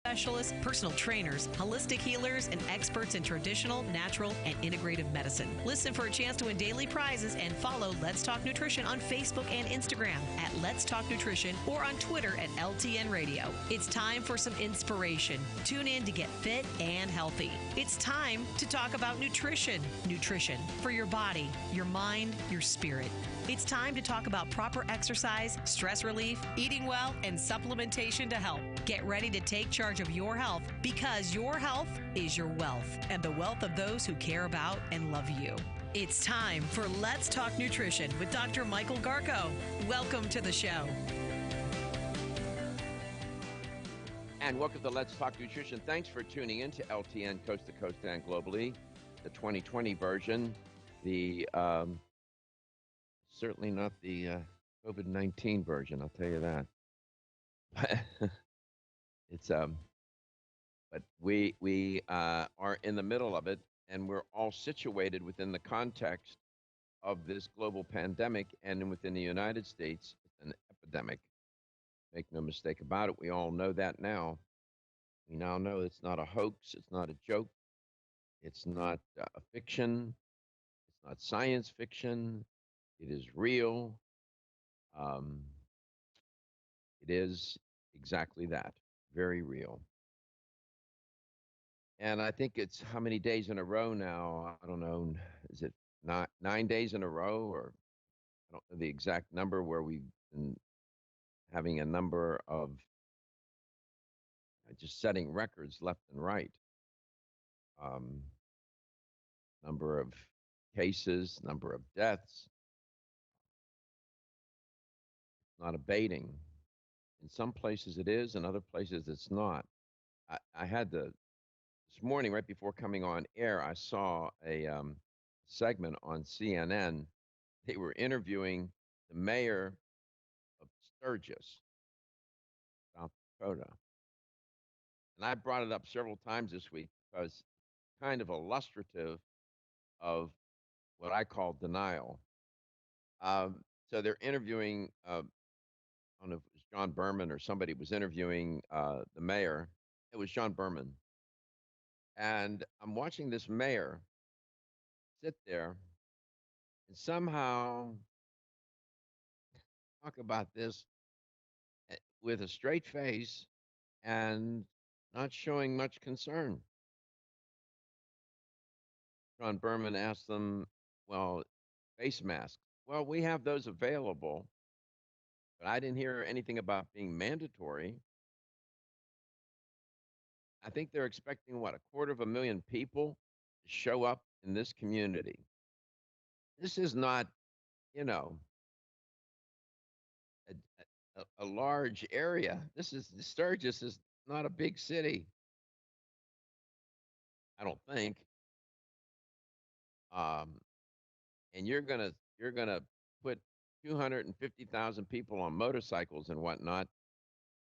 specialists, personal trainers, holistic healers, and experts in traditional, natural, and integrative medicine. Listen for a chance to win daily prizes and follow Let's Talk Nutrition on Facebook and Instagram at Let's Talk Nutrition or on Twitter at LTN Radio. It's time for some inspiration. Tune in to get fit and healthy. It's time to talk about nutrition. Nutrition for your body, your mind, your spirit. It's time to talk about proper exercise, stress relief, eating well, and supplementation to help. Get ready to take charge of your health because your health is your wealth and the wealth of those who care about and love you. It's time for Let's Talk Nutrition with Dr. Michael Garko. Welcome to the show. And welcome to Let's Talk Nutrition. Thanks for tuning in to LTN Coast to Coast and globally, the 2020 version. Certainly not the COVID-19 version, I'll tell you that. But we are in the middle of it, and we're all situated within the context of this global pandemic, and within the United States, it's an epidemic. Make no mistake about it. We all know that now. We now know it's not a hoax. It's not a joke. It's not a fiction. It's not science fiction. It is real. It is exactly that, very real. And I think it's how many days in a row now? I don't know. Is it 9 days in a row, or I don't know the exact number, where we've been having a number of just setting records left and right. Number of cases, number of deaths, not abating. In some places it is, in other places it's not. I had this morning, right before coming on air, I saw a segment on CNN. They were interviewing the mayor of Sturgis, South Dakota. And I brought it up several times this week because it's kind of illustrative of what I call denial. So they're interviewing, I don't know if it was John Berman or somebody was interviewing the mayor. It was John Berman. And I'm watching this mayor sit there and somehow talk about this with a straight face and not showing much concern. John Berman asked them, well, face masks. Well, we have those available, but I didn't hear anything about being mandatory. I think they're expecting, what, 250,000 people to show up in this community. This is not, you know, a large area. Sturgis is not a big city, I don't think. And you're gonna put 250,000 people on motorcycles and whatnot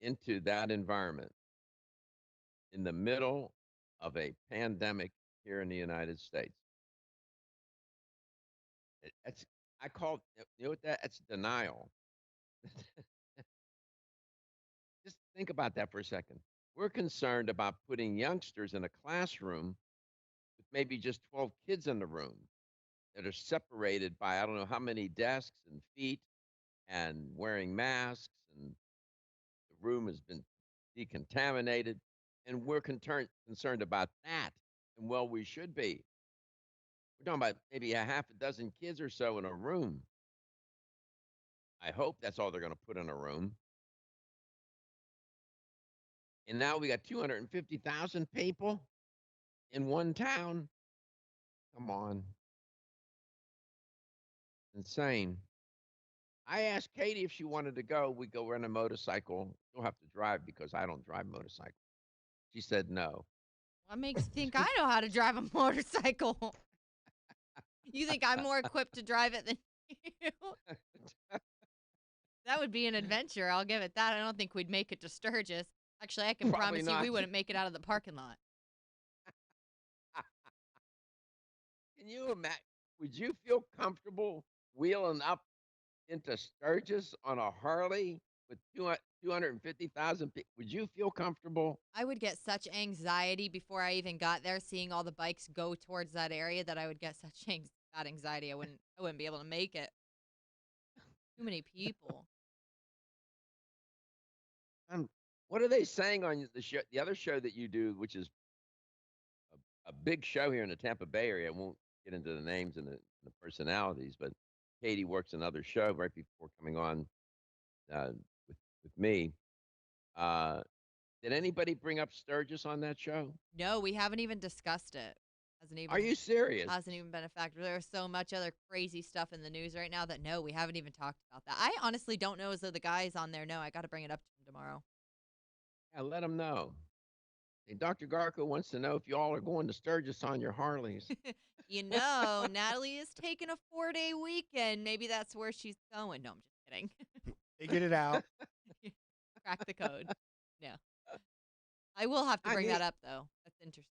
into that environment in the middle of a pandemic here in the United States. That's I call you know what that's denial. Just think about that for a second. We're concerned about putting youngsters in a classroom with maybe just 12 kids in the room that are separated by I don't know how many desks and feet and wearing masks, and the room has been decontaminated, and we're concerned about that. And well, we should be. We're talking about maybe a half a dozen kids or so in a room. I hope that's all they're going to put in a room. And now we got 250,000 people in one town. Come on. Insane. I asked Katie if she wanted to go. We go rent a motorcycle. She'll have to drive because I don't drive motorcycle. She said no. What makes you think I know how to drive a motorcycle? You think I'm more equipped to drive it than you? That would be an adventure. I'll give it that. I don't think we'd make it to Sturgis. Actually, I can Probably promise you not. we wouldn't make it out of the parking lot. Can you imagine? Would you feel comfortable wheeling up into Sturgis on a Harley with 250,000 people, would you feel comfortable? I would get such anxiety before I even got there, seeing all the bikes go towards that area that I would get such bad anxiety. I wouldn't be able to make it. Too many people. Um, what are they saying on the show, the other show that you do, which is a big show here in the Tampa Bay area? I won't get into the names and the personalities, but Katie works another show right before coming on uh, with me. Uh, did anybody bring up Sturgis on that show? No, we haven't even discussed it. Hasn't Are even you serious? hasn't even been a factor. There's so much other crazy stuff in the news right now that no, we haven't even talked about that. I honestly don't know as though the guys on there know. I got to bring it up to them tomorrow. Yeah, let them know. Hey, Dr. Garco wants to know if you all are going to Sturgis on your Harleys. Natalie is taking a 4-day weekend. Maybe that's where she's going. No, I'm just kidding. Figured it out. Crack the code. No. I will have to I bring mean, that up, though. That's interesting.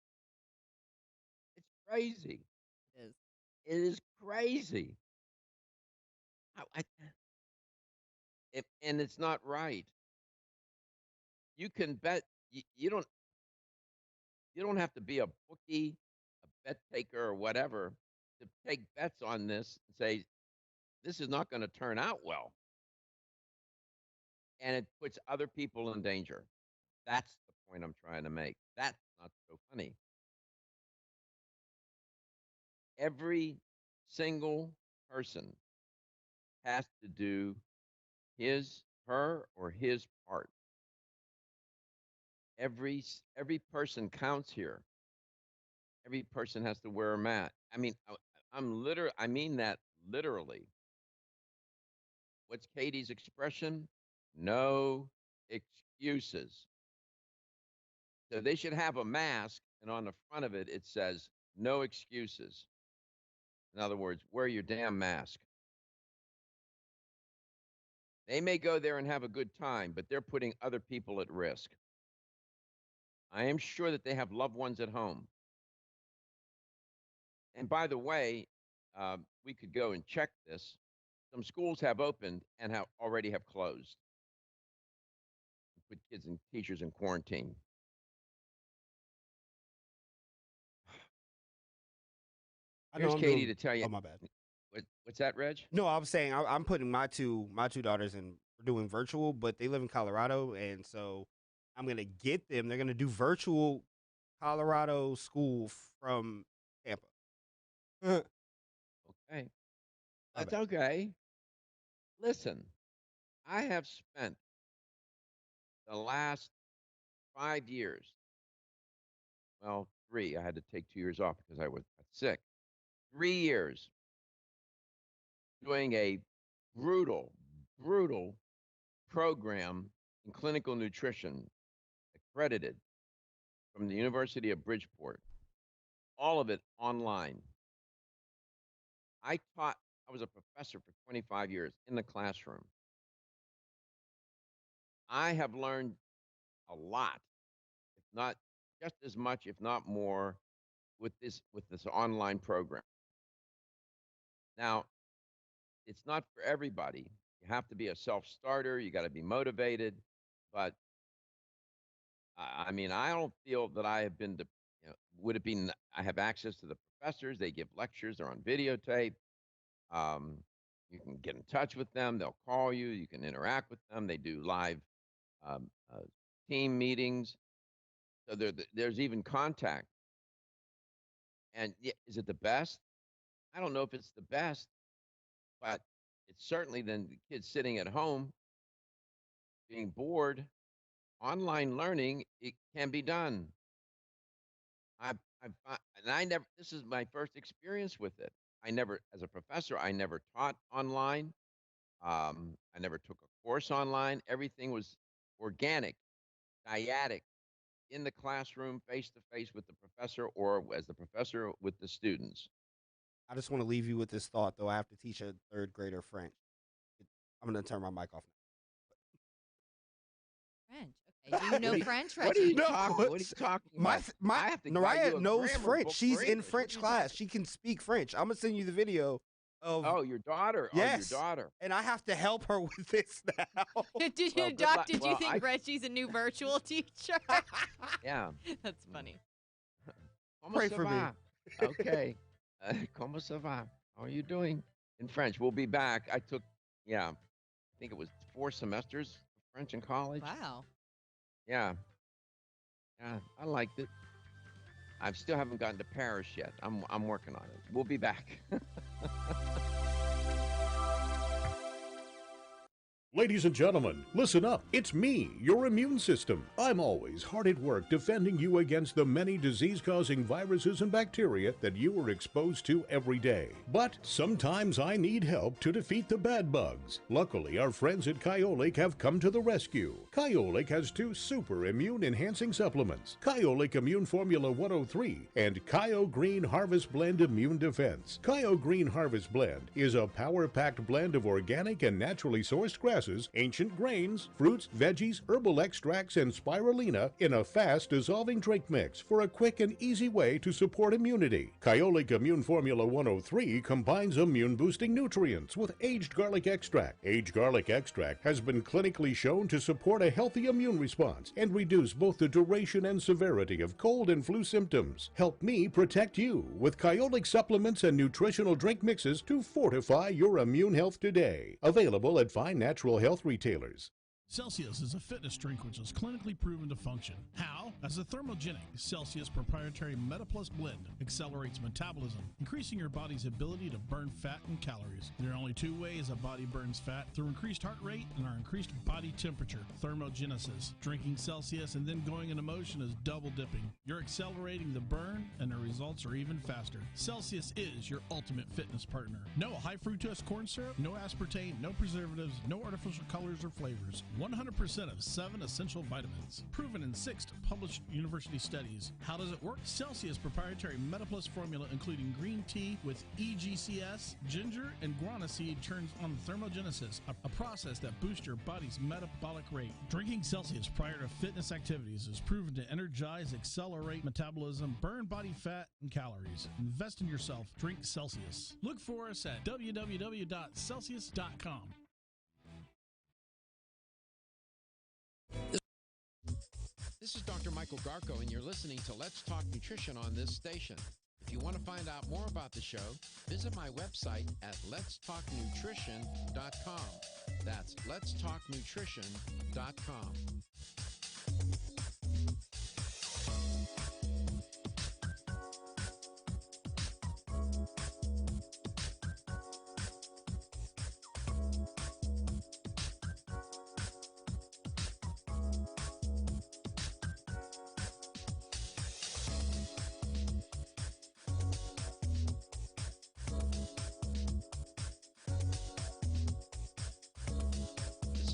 it's crazy. It is. It is crazy. I, and it's not right. You can bet. You don't have to be a bookie, a bet taker, or whatever to take bets on this and say this is not going to turn out well, and it puts other people in danger. That's the point I'm trying to make. That's not so funny. Every single person has to do her, or his part. Every person counts here. Every person has to wear a mat. I mean, I mean that literally. What's Katie's expression? No excuses. So they should have a mask, and on the front of it, it says no excuses. In other words, wear your damn mask. They may go there and have a good time, but they're putting other people at risk. I am sure that they have loved ones at home. And by the way, we could go and check this. Some schools have opened and already have closed. Put kids and teachers in quarantine. I know Here's I'm Katie doing. to tell you. Oh, my bad. What's that, Reg? No, I was saying I'm putting my two daughters in. We're doing virtual, but they live in Colorado, and so I'm gonna get them. They're gonna do virtual Colorado school from Tampa. My Okay. That's bad. okay. Listen, I have spent the last 5 years, well, 3. I had to take 2 years off because I was sick. 3 years doing a brutal, brutal program in clinical nutrition, accredited from the University of Bridgeport. All of it online. I was a professor for 25 years in the classroom. I have learned a lot, if not just as much, if not more, with this online program. Now, it's not for everybody. You have to be a self-starter. You got to be motivated. But I mean, I don't feel that I have been. Would it be? I have access to the professors. They give lectures. They're on videotape. Um, you can get in touch with them. They'll call you. You can interact with them. They do live um, uh, team meetings. So there's even contact. And is it the best? I don't know if it's the best, but it's certainly than the kids sitting at home being bored. Online learning, it can be done. And I never. This is my first experience with it. I never, as a professor, I never taught online. I never took a course online. Everything was organic, dyadic, in the classroom, face to face with the professor, or as the professor with the students. I just want to leave you with this thought, though. I have to teach a third grader French. I'm gonna turn my mic off French. Okay. Do you know French, What are you Reggie? talking? What are you talking My about? my I have to buy you Mariah a knows grammar French. book She's for in English. What French are you class. talking- She can speak French. I'm gonna send you the video of Oh, your daughter. yes, Oh, your daughter. and I have to help her with this now. Did Well, you, good Doc? luck. Did you Well, think Reggie's a new virtual teacher? Yeah. That's funny. Comment Pray ça for me. va? Okay. Comment ça va? How are you doing? In French. We'll be back. I took, I think it was 4 semesters of French in college. Wow. Yeah. Yeah, I liked it. I still haven't gotten to Paris yet. I'm working on it. We'll be back. Ladies and gentlemen, listen up. It's me, your immune system. I'm always hard at work defending you against the many disease-causing viruses and bacteria that you are exposed to every day. But sometimes I need help to defeat the bad bugs. Luckily, our friends at Kyolic have come to the rescue. Kyolic has 2 super immune-enhancing supplements, Kyolic Immune Formula 103 and Kyo Green Harvest Blend Immune Defense. Kyo Green Harvest Blend is a power-packed blend of organic and naturally sourced grasses, ancient grains, fruits, veggies, herbal extracts, and spirulina in a fast-dissolving drink mix for a quick and easy way to support immunity. Kyolic Immune Formula 103 combines immune-boosting nutrients with aged garlic extract. Aged garlic extract has been clinically shown to support a healthy immune response and reduce both the duration and severity of cold and flu symptoms. Help me protect you with Kyolic supplements and nutritional drink mixes to fortify your immune health today. Available at fine natural health retailers. Celsius is a fitness drink which is clinically proven to function. How? As a thermogenic, Celsius proprietary MetaPlus blend accelerates metabolism, increasing your body's ability to burn fat and calories. There are only 2 ways a body burns fat: through increased heart rate and our increased body temperature, thermogenesis. Drinking Celsius and then going into motion is double dipping. You're accelerating the burn and the results are even faster. Celsius is your ultimate fitness partner. No high fructose corn syrup, no aspartame, no preservatives, no artificial colors or flavors. 100% of 7 essential vitamins. Proven in 6 published university studies. How does it work? Celsius proprietary MetaPlus formula, including green tea with EGCS, ginger, and guarana seed, turns on thermogenesis, a process that boosts your body's metabolic rate. Drinking Celsius prior to fitness activities is proven to energize, accelerate metabolism, burn body fat and calories. Invest in yourself. Drink Celsius. Look for us at www.celsius.com. This is Dr. Michael Garko, and you're listening to Let's Talk Nutrition on this station. If you want to find out more about the show, visit my website at letstalknutrition.com. That's letstalknutrition.com.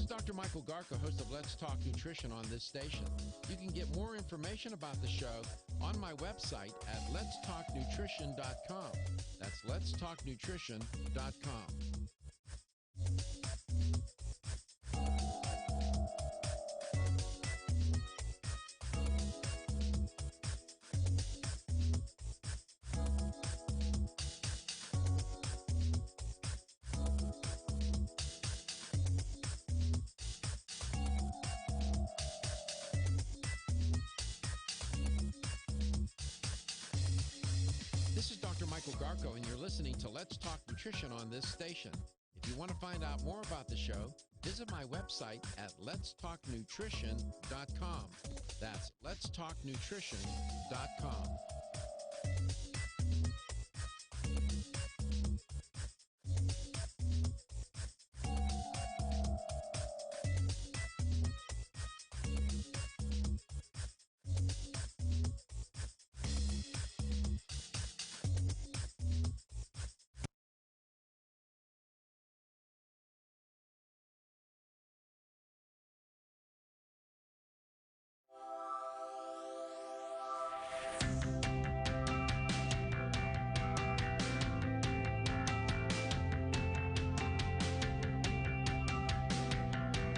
Dr. Michael Garko, host of Let's Talk Nutrition on this station. You can get more information about the show on my website at letstalknutrition.com. That's letstalknutrition.com. This is Dr. Michael Garko, and you're listening to Let's Talk Nutrition on this station. If you want to find out more about the show, visit my website at letstalknutrition.com. That's letstalknutrition.com.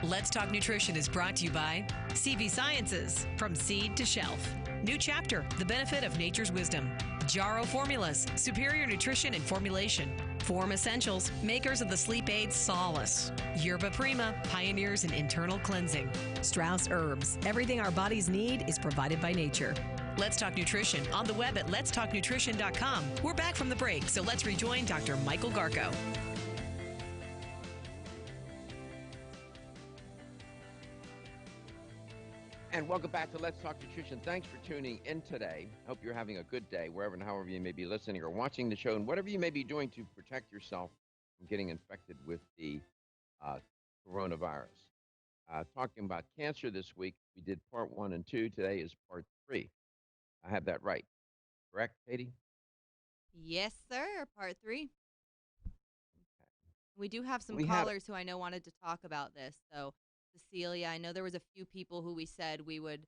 Let's Talk Nutrition is brought to you by CV Sciences, from seed to shelf. New chapter, the benefit of nature's wisdom. Jarrow Formulas, superior nutrition and formulation. Form Essentials, makers of the sleep aid Solace. Yerba Prima, pioneers in internal cleansing. Strauss Herbs, everything our bodies need is provided by nature. Let's Talk Nutrition on the web at letstalknutrition.com. We're back from the break, so let's rejoin Dr. Michael Garko. And welcome back to Let's Talk Nutrition. Thanks for tuning in today. I hope you're having a good day wherever and however you may be listening or watching the show, and whatever you may be doing to protect yourself from getting infected with the coronavirus. Talking about cancer this week, we did part 1 and 2. Today is part 3. I have that right, correct, Katie? Yes, sir. Part 3. We do have some We have- callers who I know wanted to talk about this. So, Cecilia, I know there was a few people who we said we would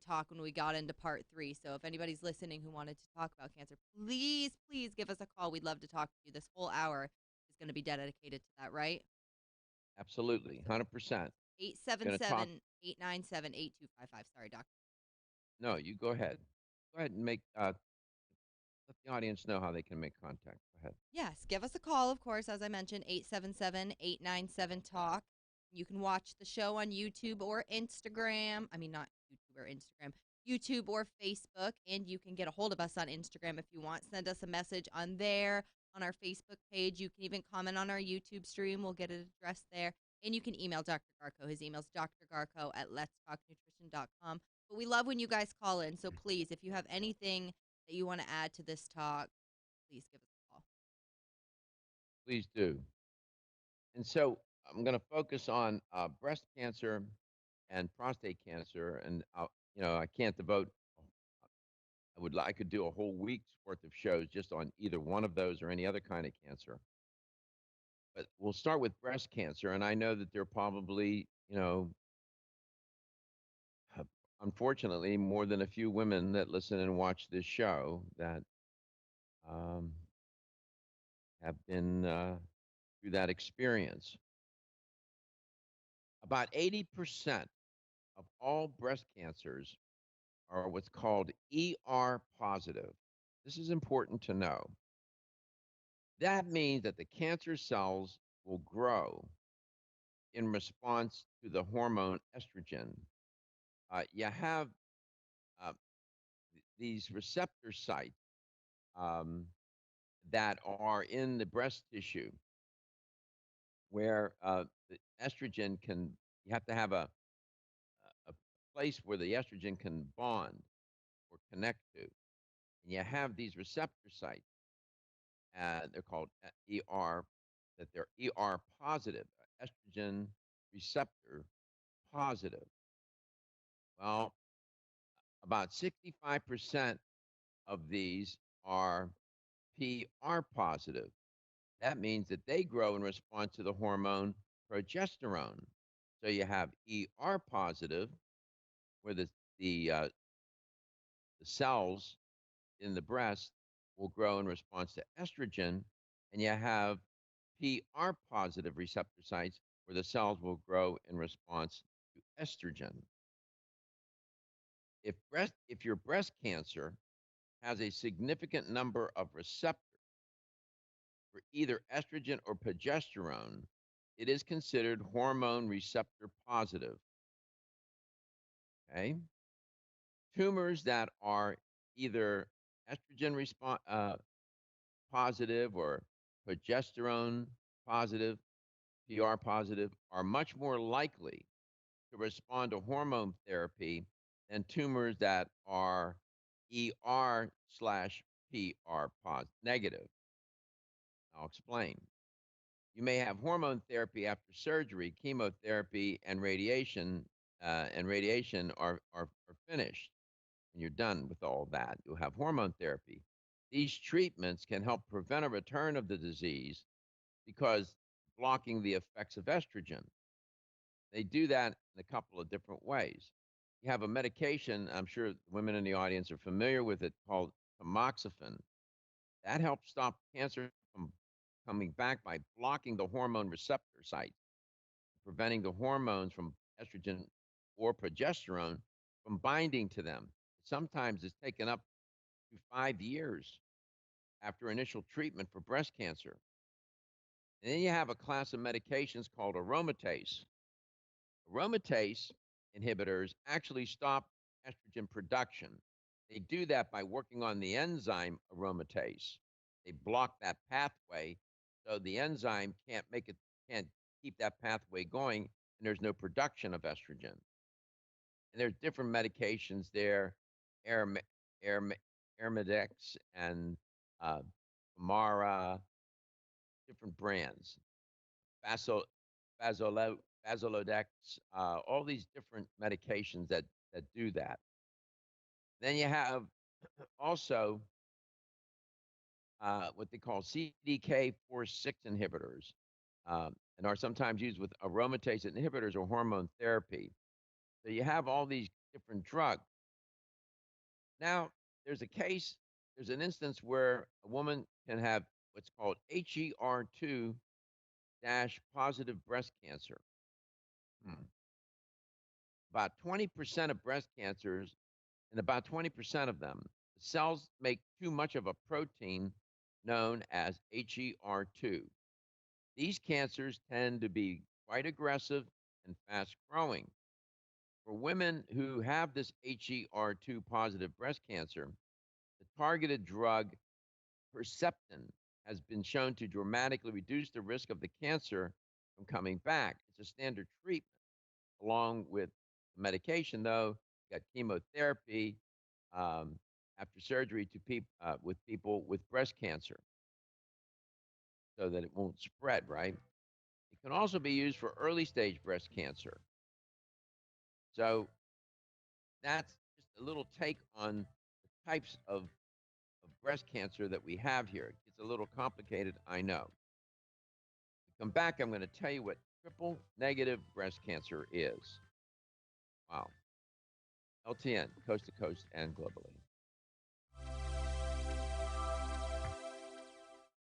talk when we got into part 3. So if anybody's listening who wanted to talk about cancer, please give us a call. We'd love to talk to you. This whole hour is going to be dedicated to that, right? Absolutely, 100%. 877-897-8255. Sorry, doctor. No, you go ahead. Go ahead and let the audience know how they can make contact. Go ahead. Yes, give us a call, of course, as I mentioned, 877-897-TALK. You can watch the show on YouTube or Instagram. I mean, not YouTube or Instagram, YouTube or Facebook. And you can get a hold of us on Instagram if you want. Send us a message on there, on our Facebook page. You can even comment on our YouTube stream. We'll get it addressed there. And you can email Dr. Garko. His email's drgarko@letstalknutrition.com. But we love when you guys call in. So please, if you have anything that you want to add to this talk, please give us a call. Please do. And so I'm going to focus on breast cancer and prostate cancer, and I can't devote. I could do a whole week's worth of shows just on either one of those or any other kind of cancer. But we'll start with breast cancer, and I know that there are probably, unfortunately, more than a few women that listen and watch this show that have been through that experience. About 80% of all breast cancers are what's called ER positive. This is important to know. That means that the cancer cells will grow in response to the hormone estrogen. You have these receptor sites that are in the breast tissue where the estrogen you have to have a place where the estrogen can bond or connect to. And you have these receptor sites, they're called ER, that they're ER positive, estrogen receptor positive. Well, about 65% of these are PR positive. That means that they grow in response to the hormone progesterone. So you have ER positive, where the cells in the breast will grow in response to estrogen, and you have PR positive receptor sites where the cells will grow in response to estrogen. If your breast cancer has a significant number of receptors for either estrogen or progesterone, it is considered hormone receptor positive. Okay? Tumors that are either estrogen positive or progesterone positive, PR positive, are much more likely to respond to hormone therapy than tumors that are ER/PR negative. I'll explain. You may have hormone therapy after surgery, chemotherapy, and radiation are finished. When you're done with all that, you'll have hormone therapy. These treatments can help prevent a return of the disease because blocking the effects of estrogen. They do that in a couple of different ways. You have a medication, I'm sure women in the audience are familiar with it, called tamoxifen. That helps stop cancer from coming back by blocking the hormone receptor site, preventing the hormones from estrogen or progesterone from binding to them. Sometimes it's taken up to 5 years after initial treatment for breast cancer And then you have a class of medications called aromatase. Aromatase inhibitors actually stop estrogen production. They do that by working on the enzyme aromatase. They block that pathway, so the enzyme can't keep that pathway going, and there's no production of estrogen. And there's different medications there, Arimidex and Mara, different brands, Fasolodex, all these different medications that do that. Then you have also what they call CDK4/6 inhibitors, and are sometimes used with aromatase inhibitors or hormone therapy. So you have all these different drugs. Now, there's an instance where a woman can have what's called HER2 positive breast cancer. About 20% of breast cancers, and about 20% of them, the cells make too much of a protein known as HER2. These cancers tend to be quite aggressive and fast growing. For women who have this HER2 positive breast cancer, the targeted drug Herceptin has been shown to dramatically reduce the risk of the cancer from coming back. It's a standard treatment. Along with medication, though, you got chemotherapy after surgery with people with breast cancer so that it won't spread, right? It can also be used for early stage breast cancer. So that's just a little take on the types of breast cancer that we have here. It gets a little complicated, I know. When we come back, I'm going to tell you what triple negative breast cancer is. Wow. LTN, coast to coast and globally.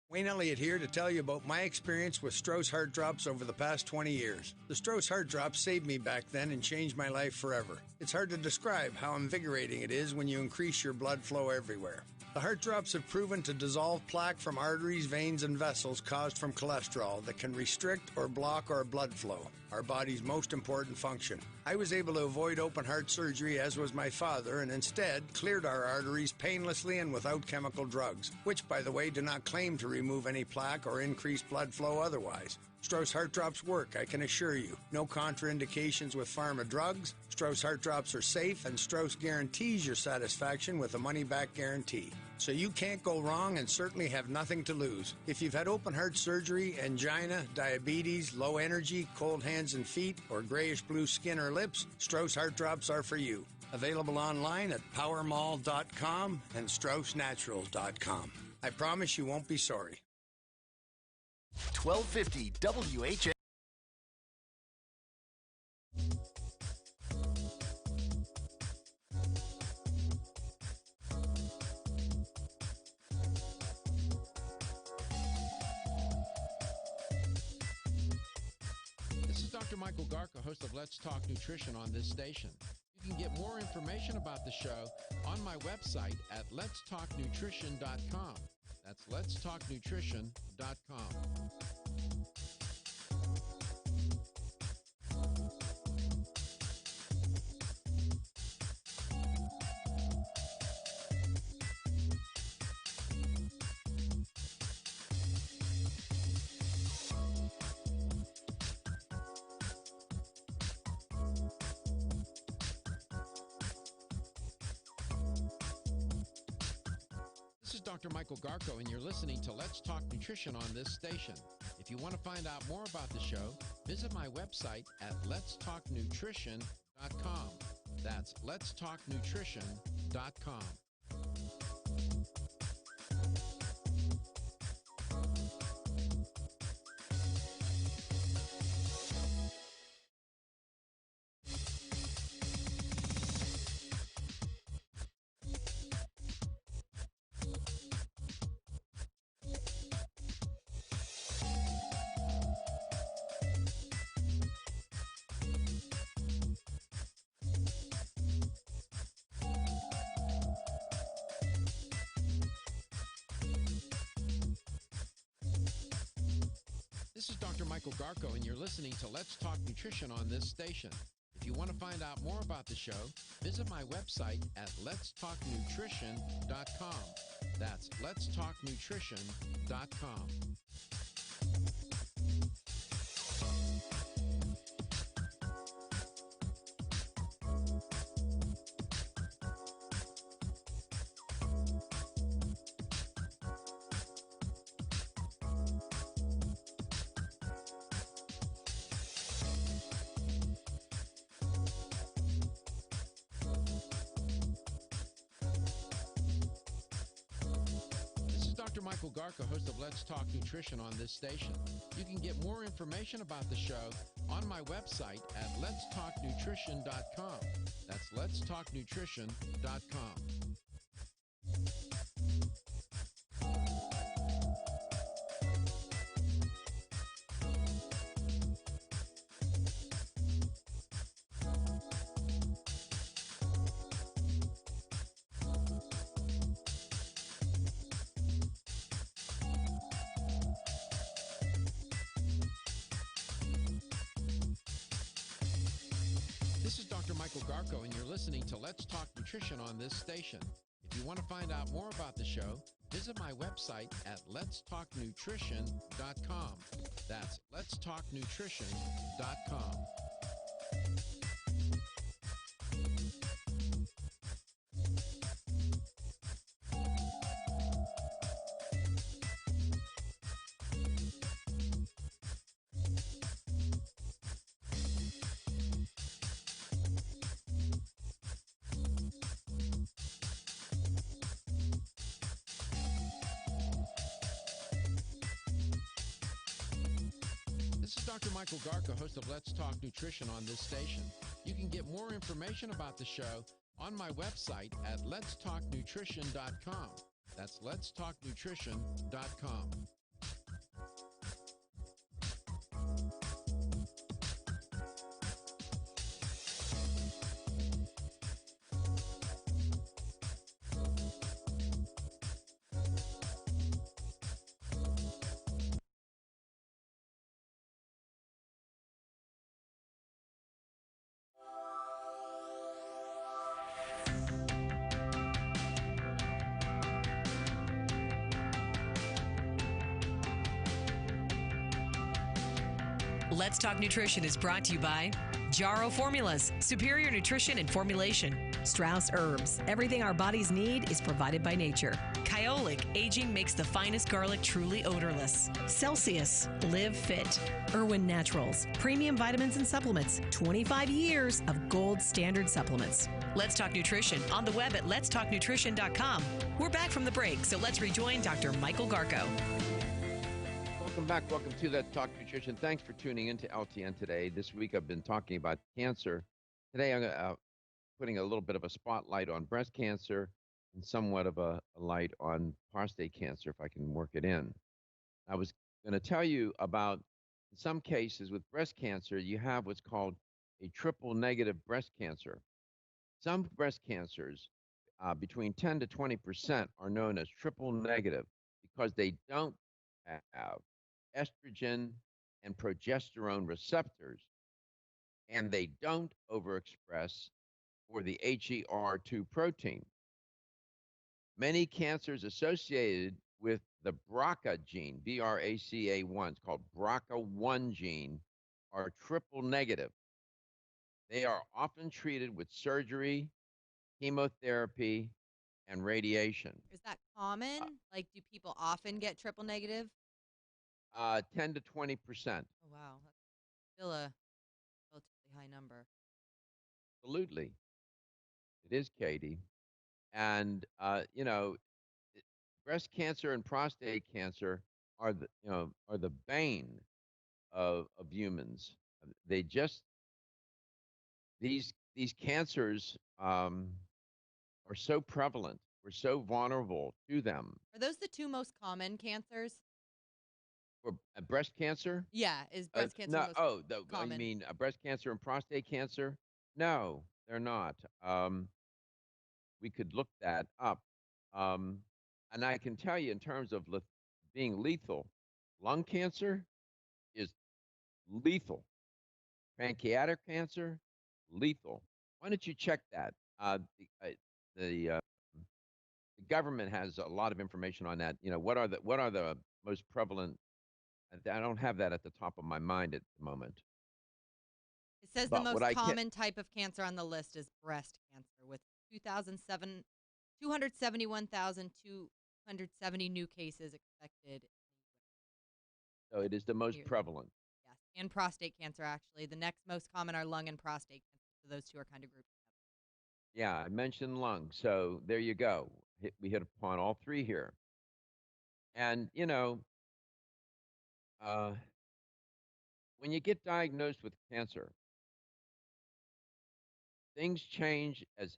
Wayne Elliott here to tell you about my experience with Strauss Heart Drops over the past 20 years. The Strauss Heart Drops saved me back then and changed my life forever. It's hard to describe how invigorating it is when you increase your blood flow everywhere. The Heart Drops have proven to dissolve plaque from arteries, veins, and vessels caused from cholesterol that can restrict or block our blood flow, our body's most important function. I was able to avoid open heart surgery, as was my father, and instead cleared our arteries painlessly and without chemical drugs, which, by the way, do not claim to remove any plaque or increase blood flow otherwise. Strauss Heart Drops work, I can assure you. No contraindications with pharma drugs. Strauss Heart Drops are safe, and Strauss guarantees your satisfaction with a money-back guarantee. So you can't go wrong and certainly have nothing to lose. If you've had open heart surgery, angina, diabetes, low energy, cold hands and feet, or grayish-blue skin or lips, Strauss Heart Drops are for you. Available online at powermall.com and straussnatural.com. I promise you won't be sorry. 1250 WHA. This is Dr. Michael Garka, host of Let's Talk Nutrition on this station. You can get more information about the show on my website at letstalknutrition.com. That's letstalknutrition.com. This is Dr. Michael Garko, and you're listening to Let's Talk Nutrition on this station. If you want to find out more about the show, visit my website at letstalknutrition.com. That's letstalknutrition.com. This is Dr. Michael Garko, and you're listening to Let's Talk Nutrition on this station. If you want to find out more about the show, visit my website at letstalknutrition.com. That's letstalknutrition.com. Dr. Michael Garko, host of Let's Talk Nutrition on this station. You can get more information about the show on my website at letstalknutrition.com. That's letstalknutrition.com. This is Dr. Michael Garko, and you're listening to Let's Talk Nutrition on this station. If you want to find out more about the show, visit my website at letstalknutrition.com. That's letstalknutrition.com. This is Dr. Michael Garko, host of Let's Talk Nutrition on this station. You can get more information about the show on my website at letstalknutrition.com. That's letstalknutrition.com. Let's Talk Nutrition is brought to you by Jarrow Formulas, superior nutrition and formulation. Strauss Herbs, everything our bodies need is provided by nature. Kyolic, aging makes the finest garlic truly odorless. Celsius, live fit. Irwin Naturals, premium vitamins and supplements. 25 years of gold standard supplements. Let's Talk Nutrition on the web at letstalknutrition.com. We're back from the break, so let's rejoin Dr. Michael Garko. Welcome back. Welcome to Let's Talk Nutrition. Thanks for tuning into LTN today. This week I've been talking about cancer. Today I'm putting a little bit of a spotlight on breast cancer and somewhat of a light on prostate cancer, if I can work it in. I was going to tell you about, in some cases with breast cancer, you have what's called a triple negative breast cancer. Some breast cancers, between 10 to 20%, are known as triple negative because they don't have estrogen and progesterone receptors, and they don't overexpress for the HER2 protein. Many cancers associated with the BRCA gene, BRCA1, it's called BRCA1 gene, are triple negative. They are often treated with surgery, chemotherapy, and radiation. Is that common? Like, do people often get triple negative? 10 to 20%. Oh, wow. That's still a relatively high number. Absolutely. It is, Katie. And, breast cancer and prostate cancer are the bane of humans. They just, these cancers are so prevalent. We're so vulnerable to them. Are those the two most common cancers? For breast cancer? Yeah, is breast cancer No. most You common? mean breast cancer and prostate cancer? No, they're not. We could look that up. And I can tell you, in terms of being lethal, lung cancer lethal. Pancreatic cancer, lethal. Why don't you check that? The the government has a lot of information on that. What are the most prevalent? I don't have that at the top of my mind at the moment. It says the But what most I can, common type of cancer on the list is breast cancer, with 271,270 new cases expected. so it is the most Yearly. prevalent. Yes, and prostate cancer, actually. The next most common are lung and prostate cancer. So those two are kind of grouped Yeah, I mentioned lung. So there you go. We hit upon all three here. And uh, when you get diagnosed with cancer, things change as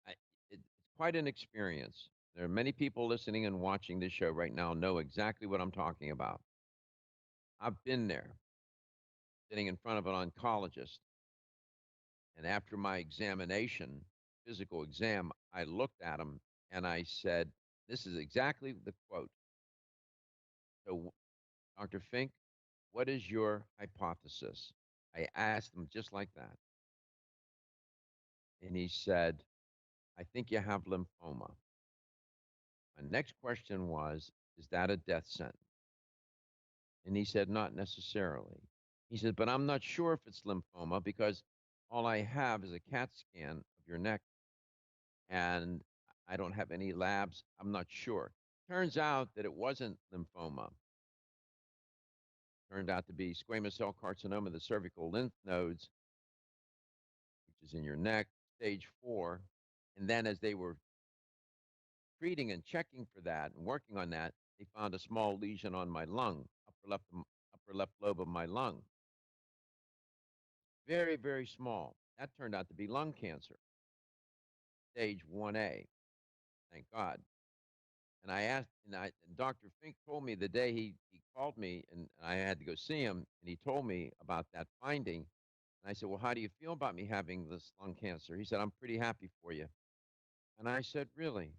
I, it's quite an experience. There are many people listening and watching this show right now know exactly what I'm talking about. I've been there, sitting in front of an oncologist, and after my examination, physical exam, I looked at him and I said, "This is exactly the quote." So, Dr. Fink, what is your hypothesis? I asked him just like that, and he said, "I think you have lymphoma." My next question was, "Is that a death sentence?" And he said, "Not necessarily." He said, "But I'm not sure if it's lymphoma because all I have is a CAT scan of your neck and I don't have any labs. I'm not sure." Turns out that it wasn't lymphoma. Turned out to be squamous cell carcinoma of the cervical lymph nodes, which is in your neck, stage 4. And then as they were treating and checking for that and working on that, they found a small lesion on my lung, upper left lobe of my lung. Very, very small. That turned out to be lung cancer, stage 1A. Thank God. And I asked, and Dr. Fink told me the day he called me and I had to go see him, and he told me about that finding. And I said, "Well, how do you feel about me having this lung cancer?" He said, "I'm pretty happy for you." And I said, "Really?"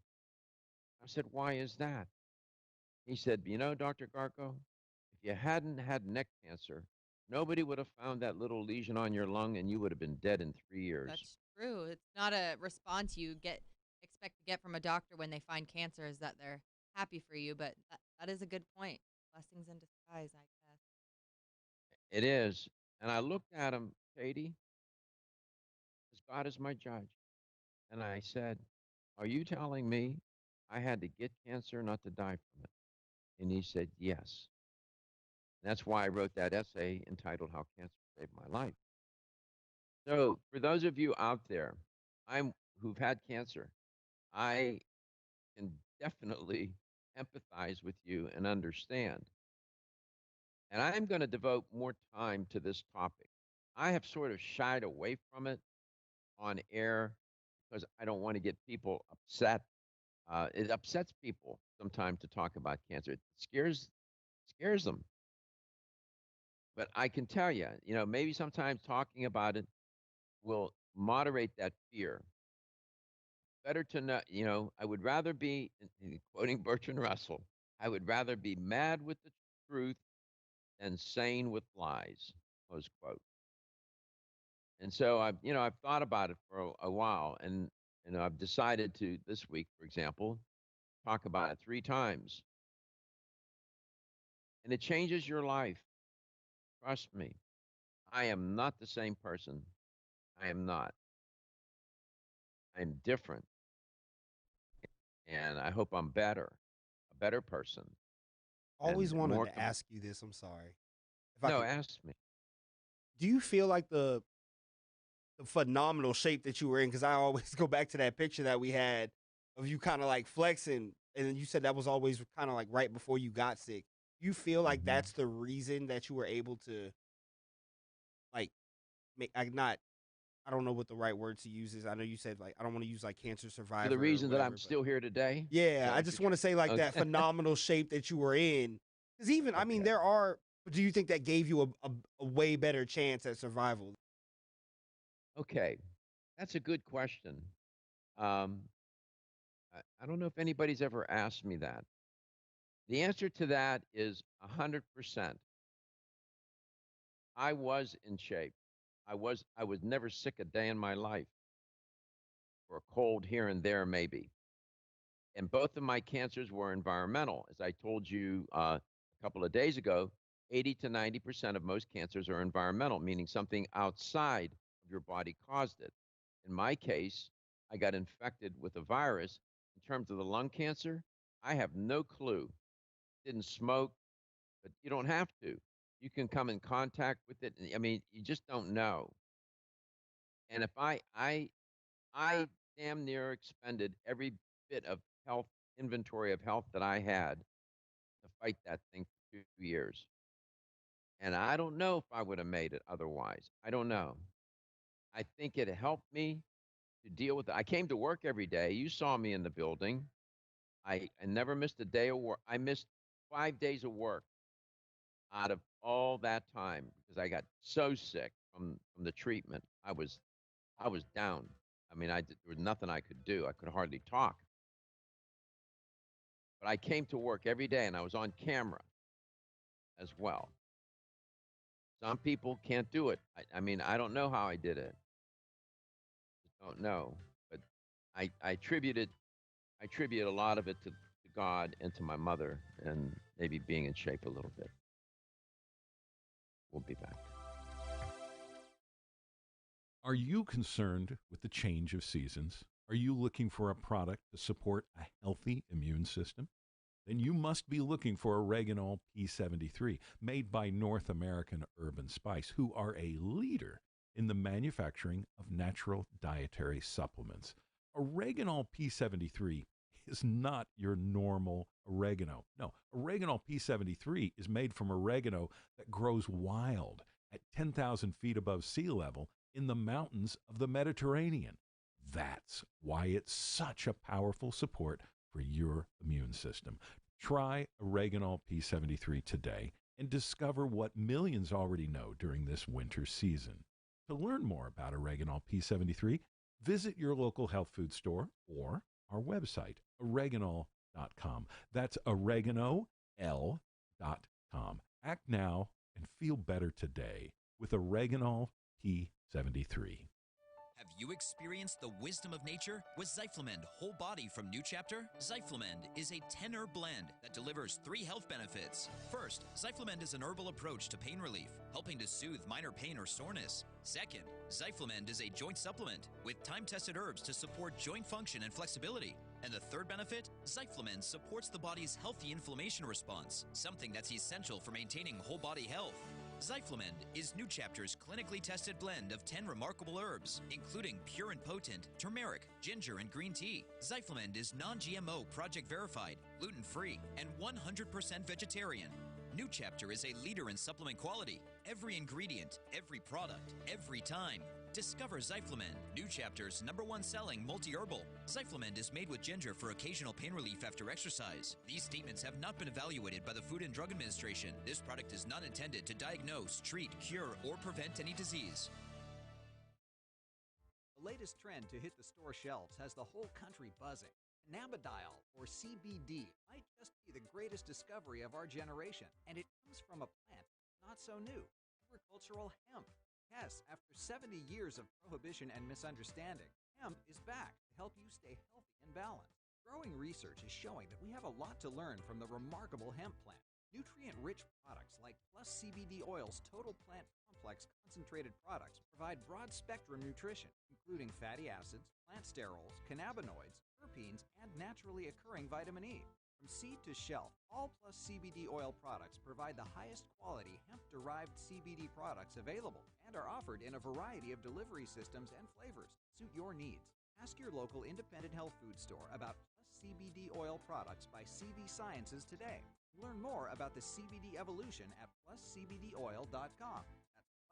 I said, "Why is that?" He said, Dr. Garko, if you hadn't had neck cancer, nobody would have found that little lesion on your lung and you would have been dead in 3 years." That's true. It's not a response you expect to get from a doctor when they find cancer, is that they're happy for you, but that is a good point. Blessings in disguise, I guess. It is. And I looked at him, Katie, as God is my judge. And I said, "Are you telling me I had to get cancer not to die from it?" And he said, "Yes." And that's why I wrote that essay entitled How Cancer Saved My Life. So, for those of you out there who've had cancer, I can definitely empathize with you and understand. And I'm going to devote more time to this topic. I have sort of shied away from it on air because I don't want to get people upset. It upsets people sometimes to talk about cancer. It scares them. But I can tell you, maybe sometimes talking about it will moderate that fear. Better to know, I would rather be, quoting Bertrand Russell, I would rather be mad with the truth than sane with lies, close quote. And so I've thought about it for a while, and I've decided to this week, for example, talk about it 3 times, and it changes your life. Trust me, I am not the same person. I am not. I'm different, and I hope I'm better, a better person, Always and wanted more. to ask you this. I'm sorry. If I No, could, ask me. do you feel like the phenomenal shape that you were in? Because I always go back to that picture that we had of you kind of like flexing, and then you said that was always kind of like right before you got sick. You feel like Mhm. that's the reason that you were able to like make like not I don't know what the right word to use is. I know you said like I don't want to use like cancer For the survivor or reason that I'm whatever, but still here today. Is yeah, that I what you're just want to say like trying? that Okay. phenomenal shape that you were in. Because even I mean Okay. there are. Do you think that gave you a way better chance at survival? Okay. That's a good question. Um, I don't know if anybody's ever asked me that. The answer to that is 100%. I was in shape. I was never sick a day in my life, or a cold here and there maybe. And both of my cancers were environmental. As I told you a couple of days ago, 80 to 90% of most cancers are environmental, meaning something outside of your body caused it. In my case, I got infected with a virus. In terms of the lung cancer, I have no clue. Didn't smoke, but you don't have to. You can come in contact with it. I mean, you just don't know. And if I damn near expended every bit of health inventory of health that I had to fight that thing for 2 years. And I don't know if I would have made it otherwise. I don't know. I think it helped me to deal with it. I came to work every day. You saw me in the building. I never missed a day of work. I missed 5 days of work out of all that time because I got so sick from the treatment. I was down. I mean, there was nothing I could do. I could hardly talk. But I came to work every day and I was on camera as well. Some people can't do it. I mean, I don't know how I did it. Just don't know. But I attribute a lot of it to God and to my mother and maybe being in shape a little bit. We'll be back. Are you concerned with the change of seasons? Are you looking for a product to support a healthy immune system? Then you must be looking for Oreganol P73, made by North American Herb & Spice, who are a leader in the manufacturing of natural dietary supplements. Oreganol P73 is not your normal oregano. No, Oreganol P73 is made from oregano that grows wild at 10,000 feet above sea level in the mountains of the Mediterranean. That's why it's such a powerful support for your immune system. Try Oreganol P73 today and discover what millions already know during this winter season. To learn more about Oreganol P73, visit your local health food store or our website, oreganol.com. That's oreganol.com. Act now and feel better today with Oreganol P73. Have you experienced the wisdom of nature with Zyflamend Whole Body from New Chapter? Zyflamend is a 10-herb blend that delivers 3 health benefits. First, Zyflamend is an herbal approach to pain relief, helping to soothe minor pain or soreness. Second, Zyflamend is a joint supplement with time-tested herbs to support joint function and flexibility. And the third benefit, Zyflamend supports the body's healthy inflammation response, something that's essential for maintaining whole body health. Zyflamend is New Chapter's clinically tested blend of 10 remarkable herbs, including pure and potent turmeric, ginger, and green tea. Zyflamend is non-GMO, project verified, gluten-free, and 100% vegetarian. New Chapter is a leader in supplement quality. Every ingredient, every product, every time. Discover Zyflamend, New Chapter's #1 selling multi-herbal. Zyflamend is made with ginger for occasional pain relief after exercise. These statements have not been evaluated by the Food and Drug Administration. This product is not intended to diagnose, treat, cure, or prevent any disease. The latest trend to hit the store shelves has the whole country buzzing. Cannabidiol, or CBD, might just be the greatest discovery of our generation, and it comes from a plant not so new, agricultural hemp. Yes, after 70 years of prohibition and misunderstanding, hemp is back to help you stay healthy and balanced. Growing research is showing that we have a lot to learn from the remarkable hemp plant. Nutrient-rich products like Plus CBD Oil's Total Plant Complex concentrated products provide broad-spectrum nutrition, including fatty acids, plant sterols, cannabinoids, terpenes, and naturally occurring vitamin E. From seed to shelf, all Plus CBD Oil products provide the highest quality hemp-derived CBD products available and are offered in a variety of delivery systems and flavors to suit your needs. Ask your local independent health food store about Plus CBD Oil products by CV Sciences today. Learn more about the CBD evolution at pluscbdoil.com.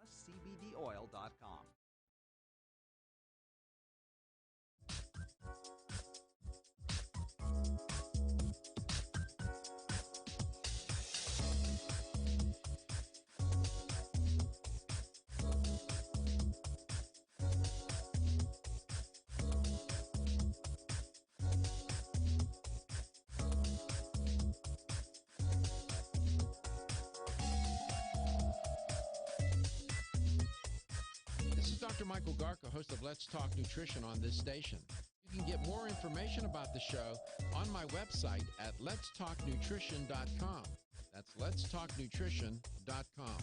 That's pluscbdoil.com. Dr. Michael Garko, host of Let's Talk Nutrition on this station. You can get more information about the show on my website at letstalknutrition.com. That's letstalknutrition.com.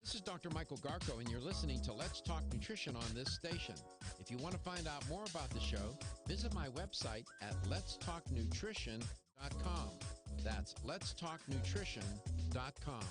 This is Dr. Michael Garko, and you're listening to Let's Talk Nutrition on this station. If you want to find out more about the show, visit my website at letstalknutrition.com. That's letstalknutrition.com.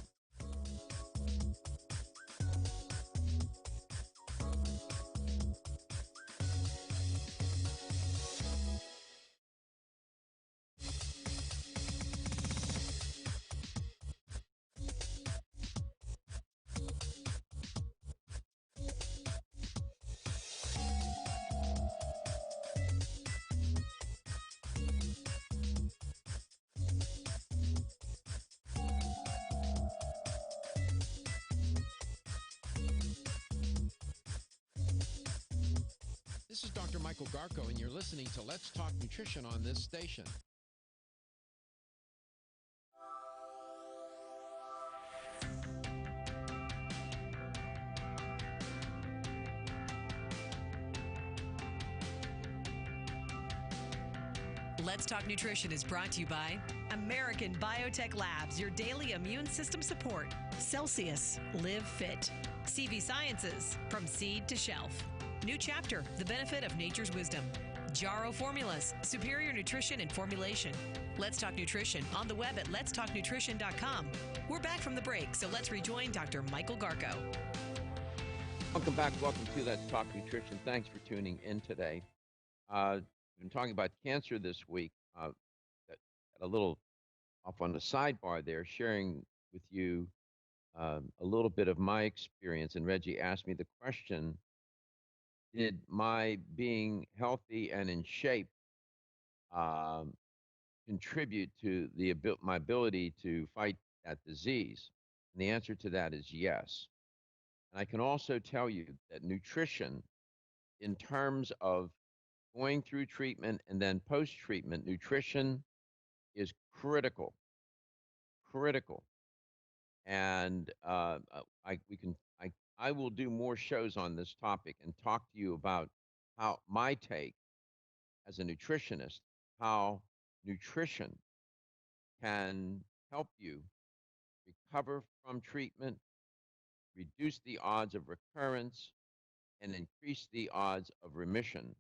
This is Dr. Michael Garko, and you're listening to Let's Talk Nutrition on this station. Let's Talk Nutrition is brought to you by American Biotech Labs, your daily immune system support. Celsius, Live Fit. CV Sciences, from seed to shelf. New Chapter, the benefit of nature's wisdom. Jarrow Formulas, superior nutrition and formulation. Let's Talk Nutrition on the web at letstalknutrition.com. We're back from the break, so let's rejoin Dr. Michael Garko. Welcome back. Welcome to Let's Talk Nutrition. Thanks for tuning in today. We've been talking about cancer this week. A little off on the sidebar there, sharing with you a little bit of my experience. And Reggie asked me the question, did my being healthy and in shape contribute to my ability to fight that disease? And the answer to that is yes. And I can also tell you that nutrition, in terms of going through treatment and then post-treatment, nutrition is critical. And I will do more shows on this topic and talk to you about how my take as a nutritionist, how nutrition can help you recover from treatment, reduce the odds of recurrence, and increase the odds of remission.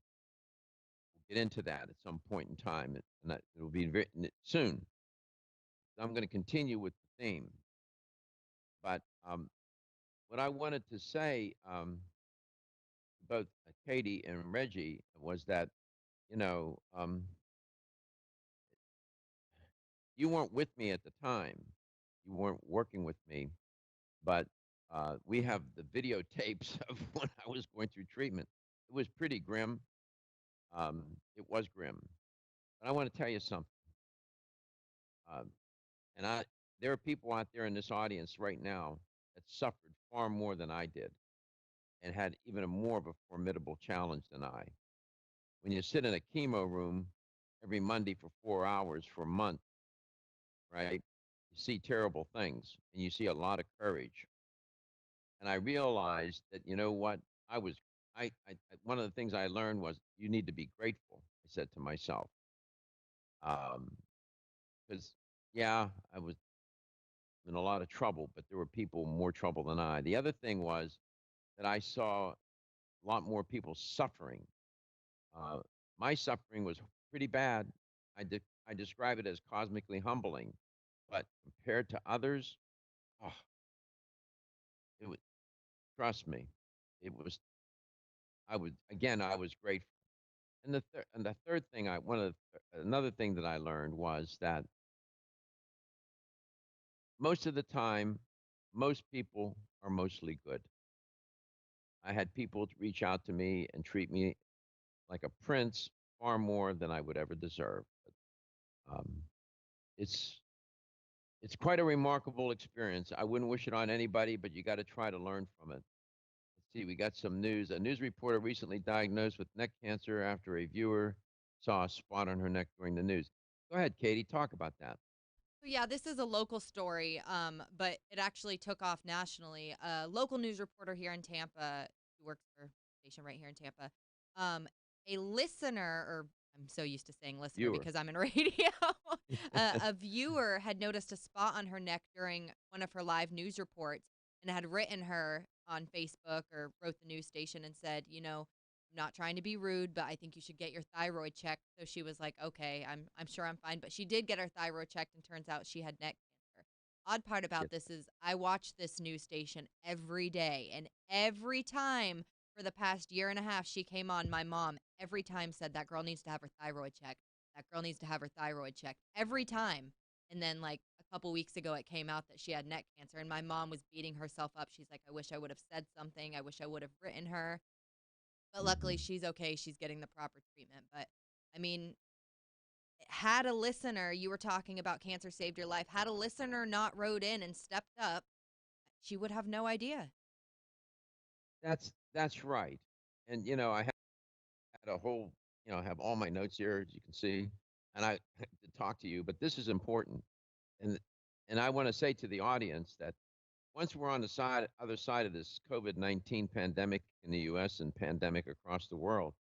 We'll get into that at some point in time, and it will be written soon. I'm going to continue with the theme. But what I wanted to say to both Katie and Reggie was that, you weren't with me at the time. You weren't working with me. But we have the videotapes of when I was going through treatment. It was pretty grim. It was grim. But I want to tell you something. There are people out there in this audience right now that suffered far more than I did and had even more of a formidable challenge than I. When you sit in a chemo room every Monday for 4 hours for a month, right, you see terrible things and you see a lot of courage. And I realized that, you know what, one of the things I learned was you need to be grateful, I said to myself. Because, yeah, I was in a lot of trouble, but there were people more trouble than I. The other thing was that I saw a lot more people suffering. My suffering was pretty bad. I describe it as cosmically humbling, but compared to others, it was, trust me, I was grateful. And the third thing, another thing that I learned was that most of the time, most people are mostly good. I had people reach out to me and treat me like a prince far more than I would ever deserve. But, it's it's quite a remarkable experience. I wouldn't wish it on anybody, but you got to try to learn from it. Let's see, we got some news. A news reporter recently diagnosed with neck cancer after a viewer saw a spot on her neck during the news. Go ahead, Katie, talk about that. So yeah, this is a local story, but it actually took off nationally. A local news reporter here in Tampa, who works for a station right here in Tampa, a listener, or I'm so used to saying listener Viewer. because I'm in radio, a viewer had noticed a spot on her neck during one of her live news reports and had written her on Facebook or wrote the news station and said, I'm not trying to be rude, but I think you should get your thyroid checked. So she was like, okay, I'm sure I'm fine. But she did get her thyroid checked, and turns out she had neck cancer. Odd part about this is I watch this news station every day, and every time for the past year and a half she came on, my mom every time said that girl needs to have her thyroid checked. That girl needs to have her thyroid checked every time. And then like a couple weeks ago, it came out that she had neck cancer, and my mom was beating herself up. She's like, I wish I would have said something. I wish I would have written her. But luckily, she's okay. She's getting the proper treatment. But, I mean, had a listener, you were talking about cancer saved your life, had a listener not wrote in and stepped up, she would have no idea. That's right. And, I had a whole, I have all my notes here, as you can see, and I to talk to you, but this is important. And I want to say to the audience that once we're on the other side of this COVID-19 pandemic in the U.S. and pandemic across the world,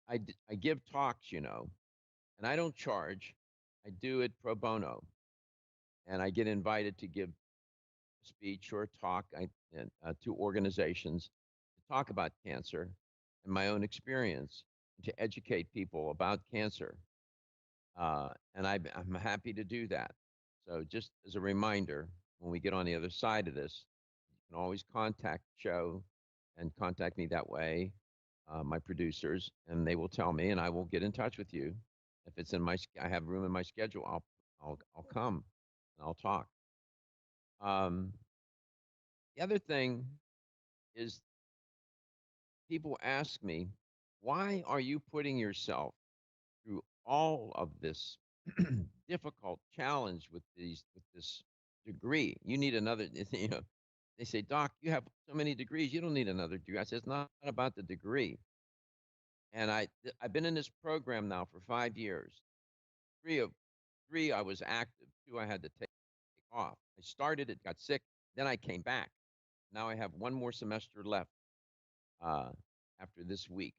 I give talks, and I don't charge. I do it pro bono, and I get invited to give a speech or a talk to organizations to talk about cancer and my own experience, to educate people about cancer. And I'm happy to do that. So just as a reminder, when we get on the other side of this, you can always contact the show and contact me that way, my producers, and they will tell me, and I will get in touch with you. If it's I have room in my schedule, I'll come and I'll talk. The other thing is, people ask me, why are you putting yourself through all of this difficult challenge with this degree? You need another, they say, Doc, you have so many degrees, you don't need another degree. I said, it's not about the degree. And I've been in this program now for 5 years. Three I was active, 2 I had to take off. I started it, got sick, then I came back. Now I have 1 more semester left after this week,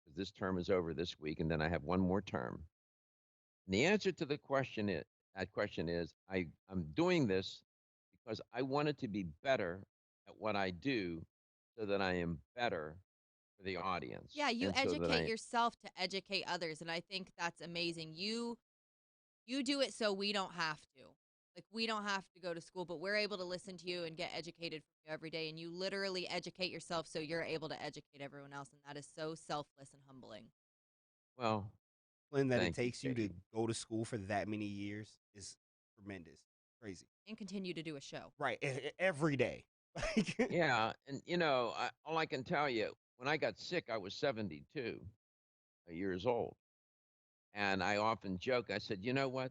because this term is over this week, and then I have 1 more term. And the answer to that question is I'm doing this because I wanted to be better at what I do, so that I am better for the audience. Yeah, you And so that educate yourself to educate others, and I think that's amazing. You do it so we don't have to. Like, we don't have to go to school, but we're able to listen to you and get educated from you every day, and you literally educate yourself so you're able to educate everyone else, and that is so selfless and humbling. Well, And that it thank you, takes you to Katie. go to school for that many years is tremendous. Crazy. And continue to do a show. Right. Every day. Yeah, and all I can tell you, when I got sick, I was 72 years old, and I often joke. I said, you know what?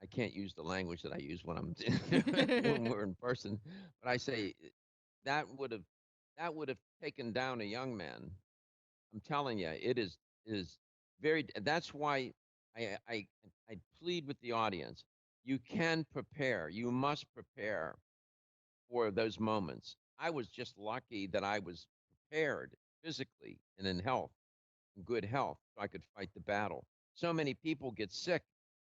I can't use the language that I use when I'm when we're in person, but I say that would have taken down a young man. I'm telling you, it is very. That's why I plead with the audience. You can prepare. You must prepare for those moments. I was just lucky that I was prepared physically and in good health, so I could fight the battle. So many people get sick,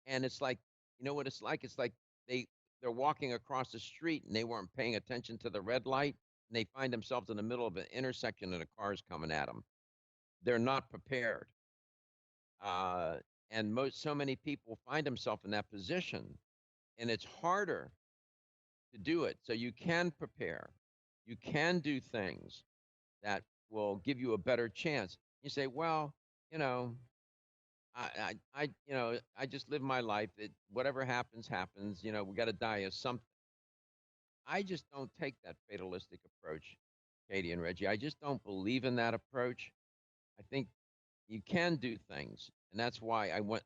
and it's like, you know what it's like? It's like they're walking across the street and they weren't paying attention to the red light, and they find themselves in the middle of an intersection and a car's coming at them. They're not prepared, uh, and so many people find themselves in that position, and it's harder to do it. So you can prepare. You can do things that will give you a better chance. You say, well, you know, I just live my life. Whatever happens, happens. We got to die of something. I just don't take that fatalistic approach, Katie and Reggie. I just don't believe in that approach. I think, you can do things, and that's why I went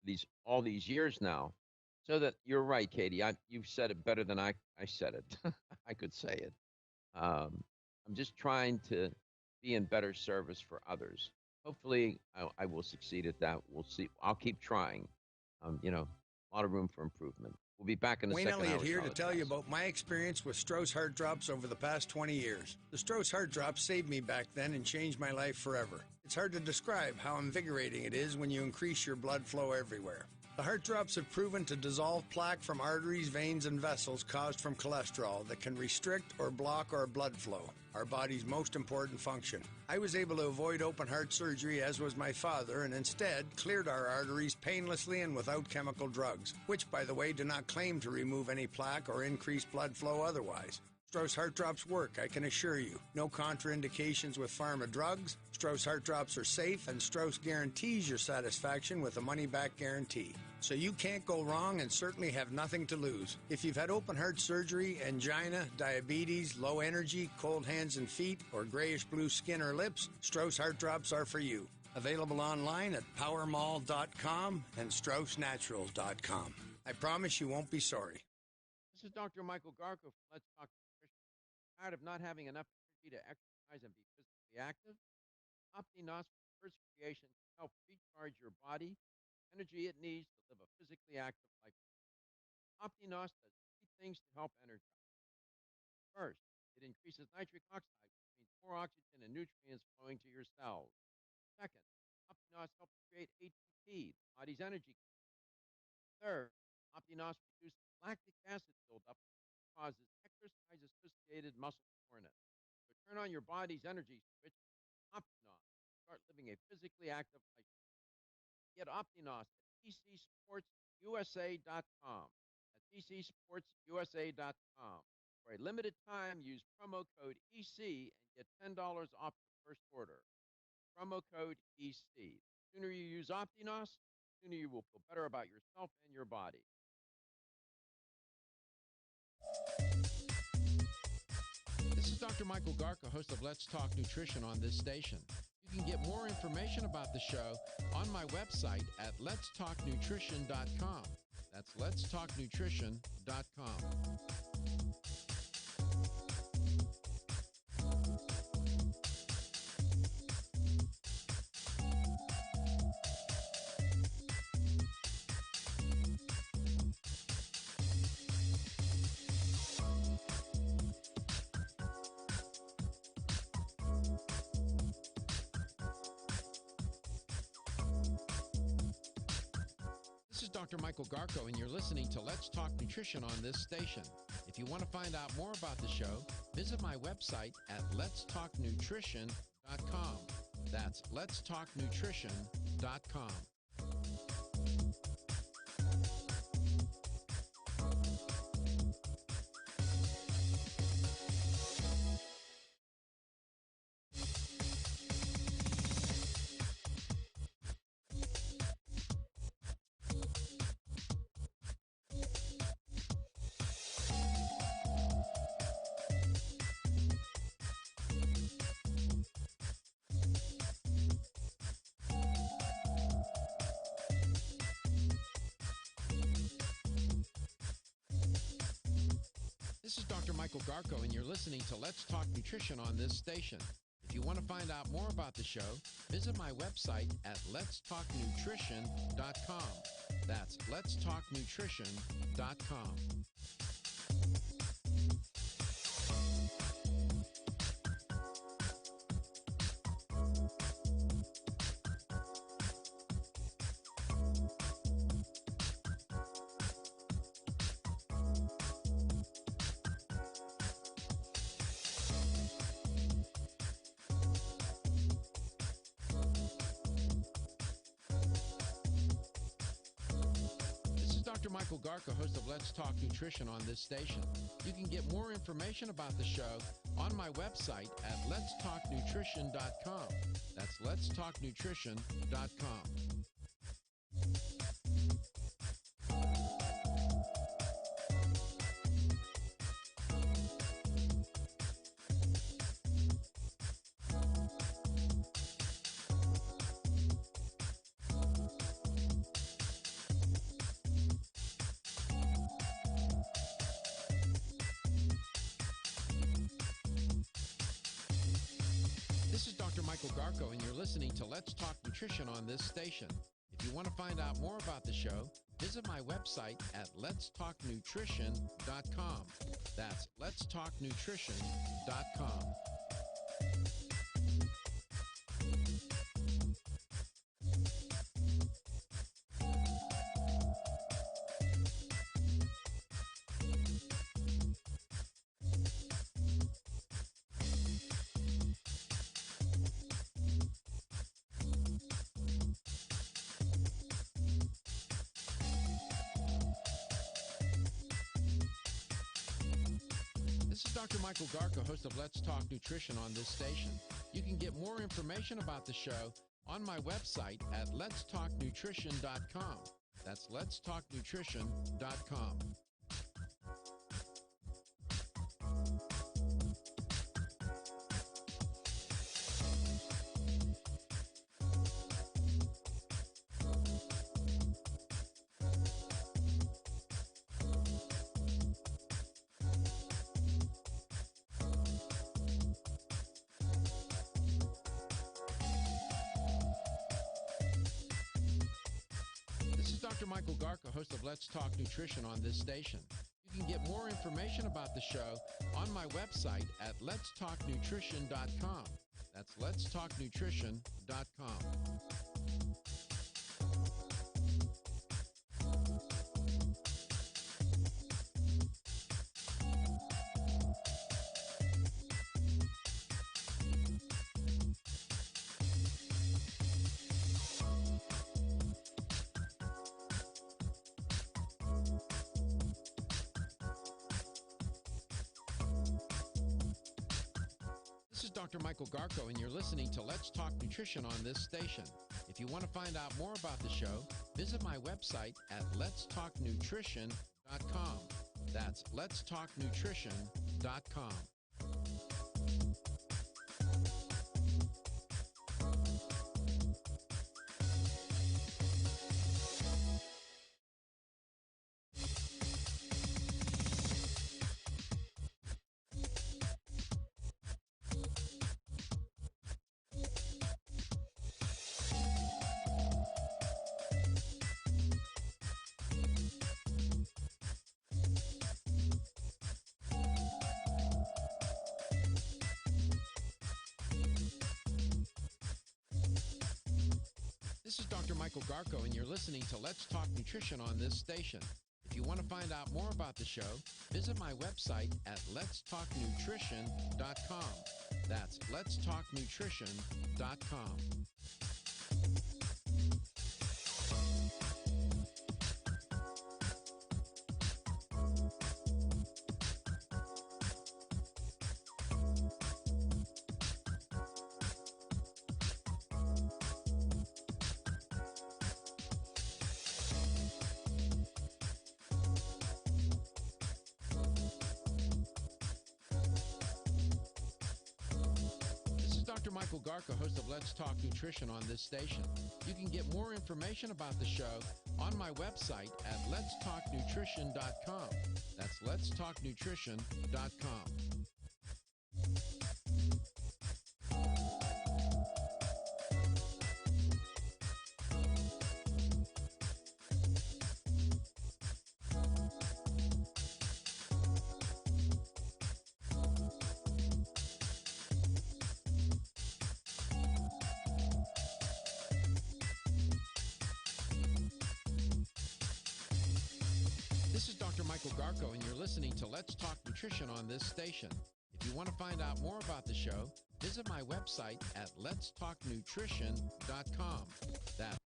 these all these years now. So that you're right, Katie. You've said it better than I said it. I could say it. I'm just trying to be in better service for others. Hopefully, I will succeed at that. We'll see. I'll keep trying. A lot of room for improvement. We'll be back in the Wayne second Elliott hour. here to Solid tell you Gas. about my experience with Strauss Heart Drops over the past 20 years. The Strauss Heart Drops saved me back then and changed my life forever. It's hard to describe how invigorating it is when you increase your blood flow everywhere. The heart drops have proven to dissolve plaque from arteries, veins, and vessels caused from cholesterol that can restrict or block our blood flow, our body's most important function. I was able to avoid open heart surgery, as was my father, and instead cleared our arteries painlessly and without chemical drugs, which, by the way, do not claim to remove any plaque or increase blood flow otherwise. Strauss Heart Drops work, I can assure you. No contraindications with pharma drugs. Strauss Heart Drops are safe, and Strauss guarantees your satisfaction with a money-back guarantee. So you can't go wrong and certainly have nothing to lose. If you've had open heart surgery, angina, diabetes, low energy, cold hands and feet, or grayish-blue skin or lips, Strauss Heart Drops are for you. Available online at powermall.com and straussnaturals.com. I promise you won't be sorry. This is Dr. Michael Garko from Let's Talk Nutrition. Tired of not having enough energy to exercise and be physically active? OptiNos First Creation can help recharge your body, energy it needs to live a physically active life. OptiNos does 3 things to help energize. First, it increases nitric oxide, which means more oxygen and nutrients flowing to your cells. Second, OptiNos helps create ATP, the body's energy. Third, OptiNos reduces lactic acid buildup, which causes exercise-associated muscle soreness. So turn on your body's energy switch, OptiNos. Start living a physically active life. Get OptiNos at tcsportsusa.com. That's tcsportsusa.com. For a limited time, use promo code EC and get $10 off your first order. Promo code EC. The sooner you use OptiNos, the sooner you will feel better about yourself and your body. This is Dr. Michael Garko, host of Let's Talk Nutrition on this station. You can get more information about the show on my website at letstalknutrition.com. That's letstalknutrition.com. This is Dr. Michael Garko, and you're listening to Let's Talk Nutrition on this station. If you want to find out more about the show, visit my website at letstalknutrition.com. That's letstalknutrition.com. This is Dr. Michael Garko, and you're listening to Let's Talk Nutrition on this station. If you want to find out more about the show, visit my website at letstalknutrition.com. That's letstalknutrition.com. Dr. Michael Garko, host of Let's Talk Nutrition on this station. You can get more information about the show on my website at letstalknutrition.com. That's letstalknutrition.com. Michael Garko, and you're listening to Let's Talk Nutrition on this station. If you want to find out more about the show, visit my website at letstalknutrition.com. That's letstalknutrition.com. This is Dr. Michael Garko, host of Let's Talk Nutrition on this station. You can get more information about the show on my website at letstalknutrition.com. That's letstalknutrition.com. This is Dr. Michael Garko, host of Let's Talk Nutrition on this station. You can get more information about the show on my website at letstalknutrition.com. That's letstalknutrition.com. This is Dr. Michael Garko, and you're listening to Let's Talk Nutrition on this station. If you want to find out more about the show, visit my website at letstalknutrition.com. That's letstalknutrition.com. This is Dr. Michael Garko, and you're listening to Let's Talk Nutrition on this station. If you want to find out more about the show, visit my website at letstalknutrition.com. That's letstalknutrition.com. Dr. Michael Garko, host of Let's Talk Nutrition on this station. You can get more information about the show on my website at letstalknutrition.com. That's letstalknutrition.com. This is Dr. Michael Garko, and you're listening to Let's Talk Nutrition on this station. If you want to find out more about the show, visit my website at letstalknutrition.com. That's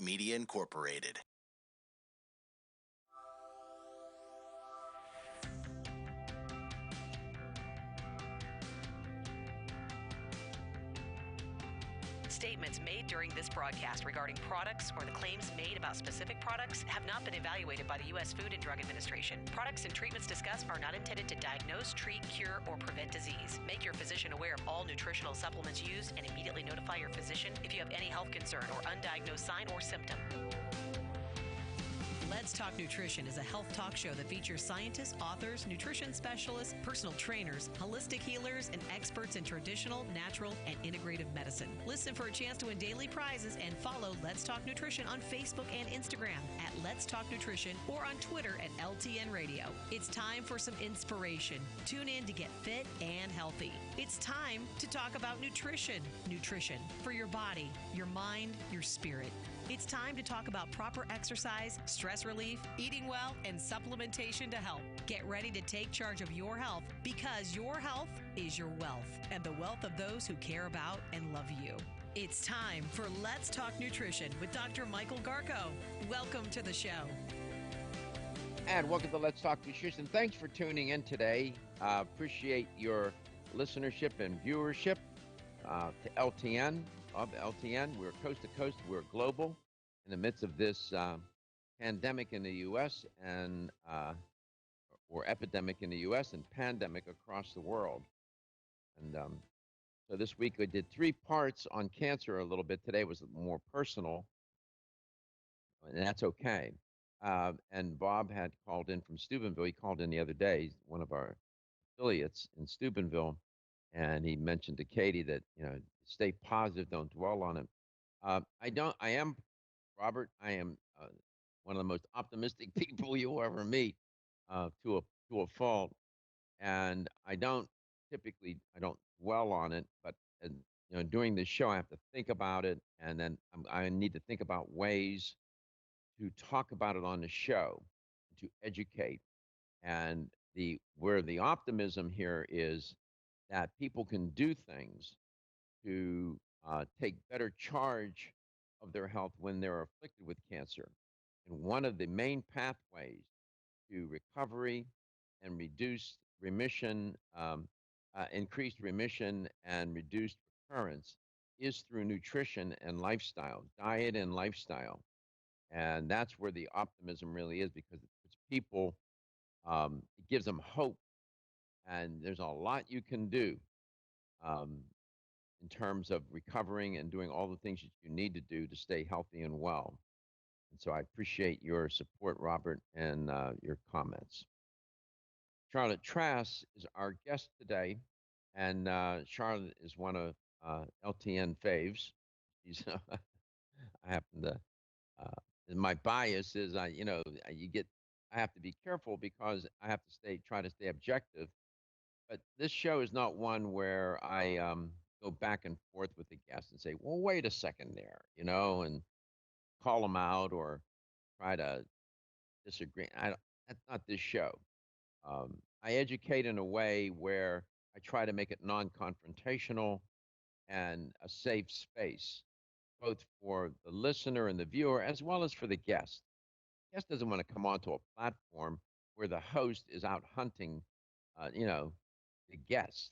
Media Incorporated. Statements made during this broadcast regarding products or the claims made about specific products have not been evaluated by the U.S. Food and Drug Administration. Products and treatments discussed are not intended to diagnose, treat, cure, or prevent disease. Make your physician aware of all nutritional supplements used and immediately notify your physician if you have any health concern or undiagnosed sign or symptom. Let's Talk Nutrition is a health talk show that features scientists, authors, nutrition specialists, personal trainers, holistic healers, and experts in traditional, natural, and integrative medicine. Listen for a chance to win daily prizes and follow Let's Talk Nutrition on Facebook and Instagram at Let's Talk Nutrition or on Twitter at LTN Radio. It's time for some inspiration. Tune in to get fit and healthy. It's time to talk about nutrition. Nutrition for your body, your mind, your spirit. It's time to talk about proper exercise, stress relief, eating well, and supplementation to help. Get ready to take charge of your health because your health is your wealth and the wealth of those who care about and love you. It's time for Let's Talk Nutrition with Dr. Michael Garko. Welcome to the show. And welcome to Let's Talk Nutrition. Thanks for tuning in today. Appreciate your listenership and viewership to LTN. Of LTN. We're coast to coast. We're global in the midst of this pandemic in the U.S. and or epidemic in the U.S. and pandemic across the world. And so this week we did 3 parts on cancer a little bit. Today was more personal, and that's okay. And Bob had called in from Steubenville. He called in the other day, one of our affiliates in Steubenville, and he mentioned to Katie that, stay positive, don't dwell on it. I am, Robert, I am one of the most optimistic people you'll ever meet to a fault. And I don't dwell on it, but, during this show, I have to think about it. And then I need to think about ways to talk about it on the show, to educate. And where the optimism here is that people can do things to take better charge of their health when they're afflicted with cancer. And one of the main pathways to recovery and reduced remission, increased remission and reduced recurrence is through nutrition and lifestyle, diet and lifestyle. And that's where the optimism really is, because it puts people, it gives them hope. And there's a lot you can do. In terms of recovering and doing all the things that you need to do to stay healthy and well. And so I appreciate your support, Robert, and your comments. Charlotte Trass is our guest today, and Charlotte is one of LTN faves. She's, I happen to, my bias is, I have to be careful because I have to try to stay objective. But this show is not one where I go back and forth with the guest and say, well, wait a second there, and call them out or try to disagree. That's not this show. I educate in a way where I try to make it non-confrontational and a safe space, both for the listener and the viewer, as well as for the guest. The guest doesn't want to come onto a platform where the host is out hunting, the guest.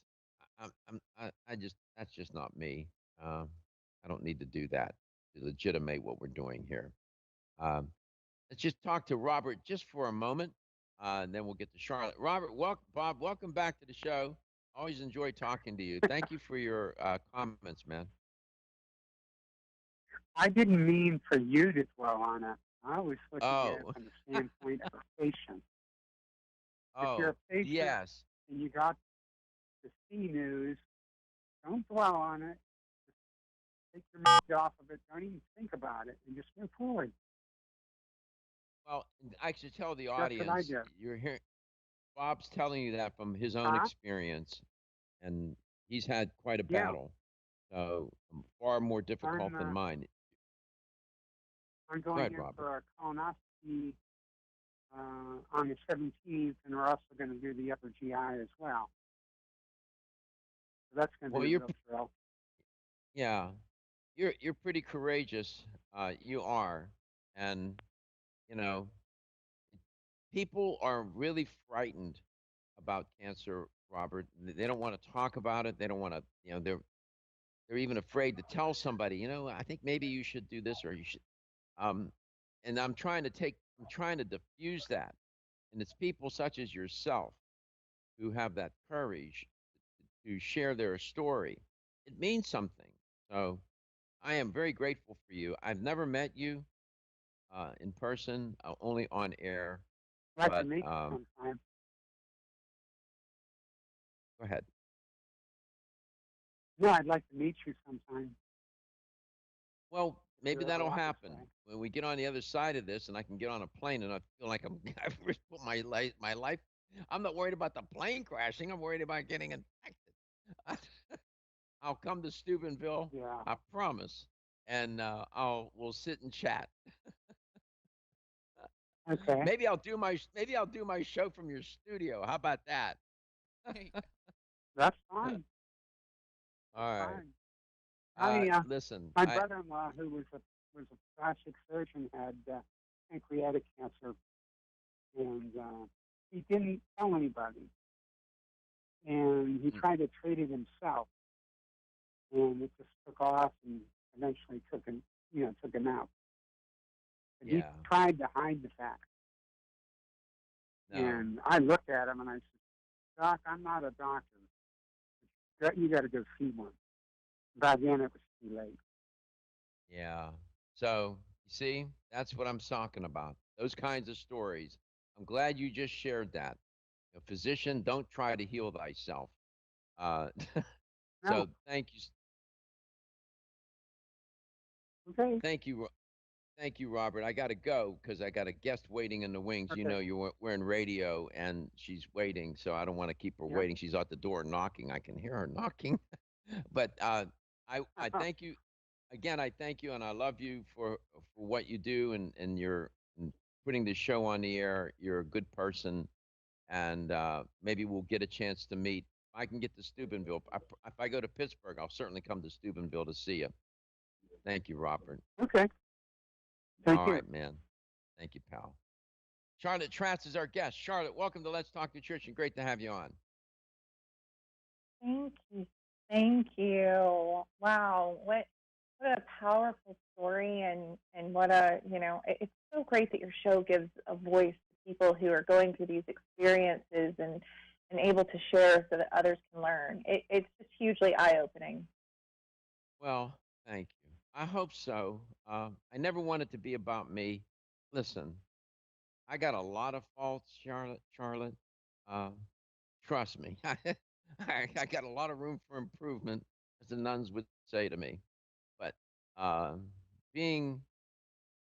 That's just not me. I don't need to do that to legitimate what we're doing here. Let's just talk to Robert just for a moment, and then we'll get to Charlotte. Robert, Bob, welcome back to the show. Always enjoy talking to you. Thank you for your comments, man. I didn't mean for you to dwell on it. I was looking at it from the standpoint of a patient. If you're a patient, yes, and you got the C news, don't dwell on it. Just take your mind off of it. Don't even think about it, and just move forward. Well, I should tell the That's what I audience, do. you're hearing Bob's telling you that from his own experience, and he's had quite a battle, so far more difficult than mine. I'm going in for a colonoscopy on the 17th, and we're also going to do the upper GI as well. So that's going to be a real thrill. Yeah, you're pretty courageous. You are, and people are really frightened about cancer, Robert. They don't want to talk about it. They don't want to. They're even afraid to tell somebody. I think maybe you should do this or you should. And I'm trying to diffuse that, and it's people such as yourself who have that courage to share their story. It means something. So I am very grateful for you. I've never met you, in person, only on air. I'd like to But meet you sometime. go ahead. No, I'd like to meet you sometime. Well, maybe You're ever that'll out this happen way. when we get on the other side of this, and I can get on a plane and I feel like I've risked my life. My life. I'm not worried about the plane crashing. I'm worried about getting infected. I'll come to Steubenville. Yeah. I promise, and we'll sit and chat. Okay. Maybe I'll do my show from your studio. How about that? There you go. That's fine. All right. Fine. Listen, My brother-in-law, who was a plastic surgeon, had pancreatic cancer, and he didn't tell anybody. And he tried to treat it himself, and it just took off, and eventually took him out. But he yeah. tried to hide the fact. No. And I looked at him and I said, "Doc, I'm not a doctor. You got to go see one." By then, it was too late. Yeah. So, you see, that's what I'm talking about. Those kinds of stories. I'm glad you just shared that. A physician, don't try to heal thyself. Uh, No. so, thank you. Okay. Thank you, Robert. I got to go because I got a guest waiting in the wings. You Okay. know, we're in radio and she's waiting, so I don't want to keep her Yeah. waiting. She's at the door knocking. I can hear her knocking. But I thank you again. I thank you and I love you for what you do and you're putting the show on the air. You're a good person, and maybe we'll get a chance to meet. If I can get to Steubenville, if I go to Pittsburgh, I'll certainly come to Steubenville to see you. Thank you, Robert. Okay. Thank All you. right, man. Thank you, pal. Charlotte Trask is our guest. Charlotte, welcome to Let's Talk Nutrition. Great to have you on. Thank you. Thank you. Wow. What a powerful story and what a, it's so great that your show gives a voice to people who are going through these experiences and able to share so that others can learn. It's just hugely eye-opening. Well, thank you. I hope so. I never want it to be about me. Listen, I got a lot of faults, Charlotte. Uh, trust me. I got a lot of room for improvement, as the nuns would say to me. But being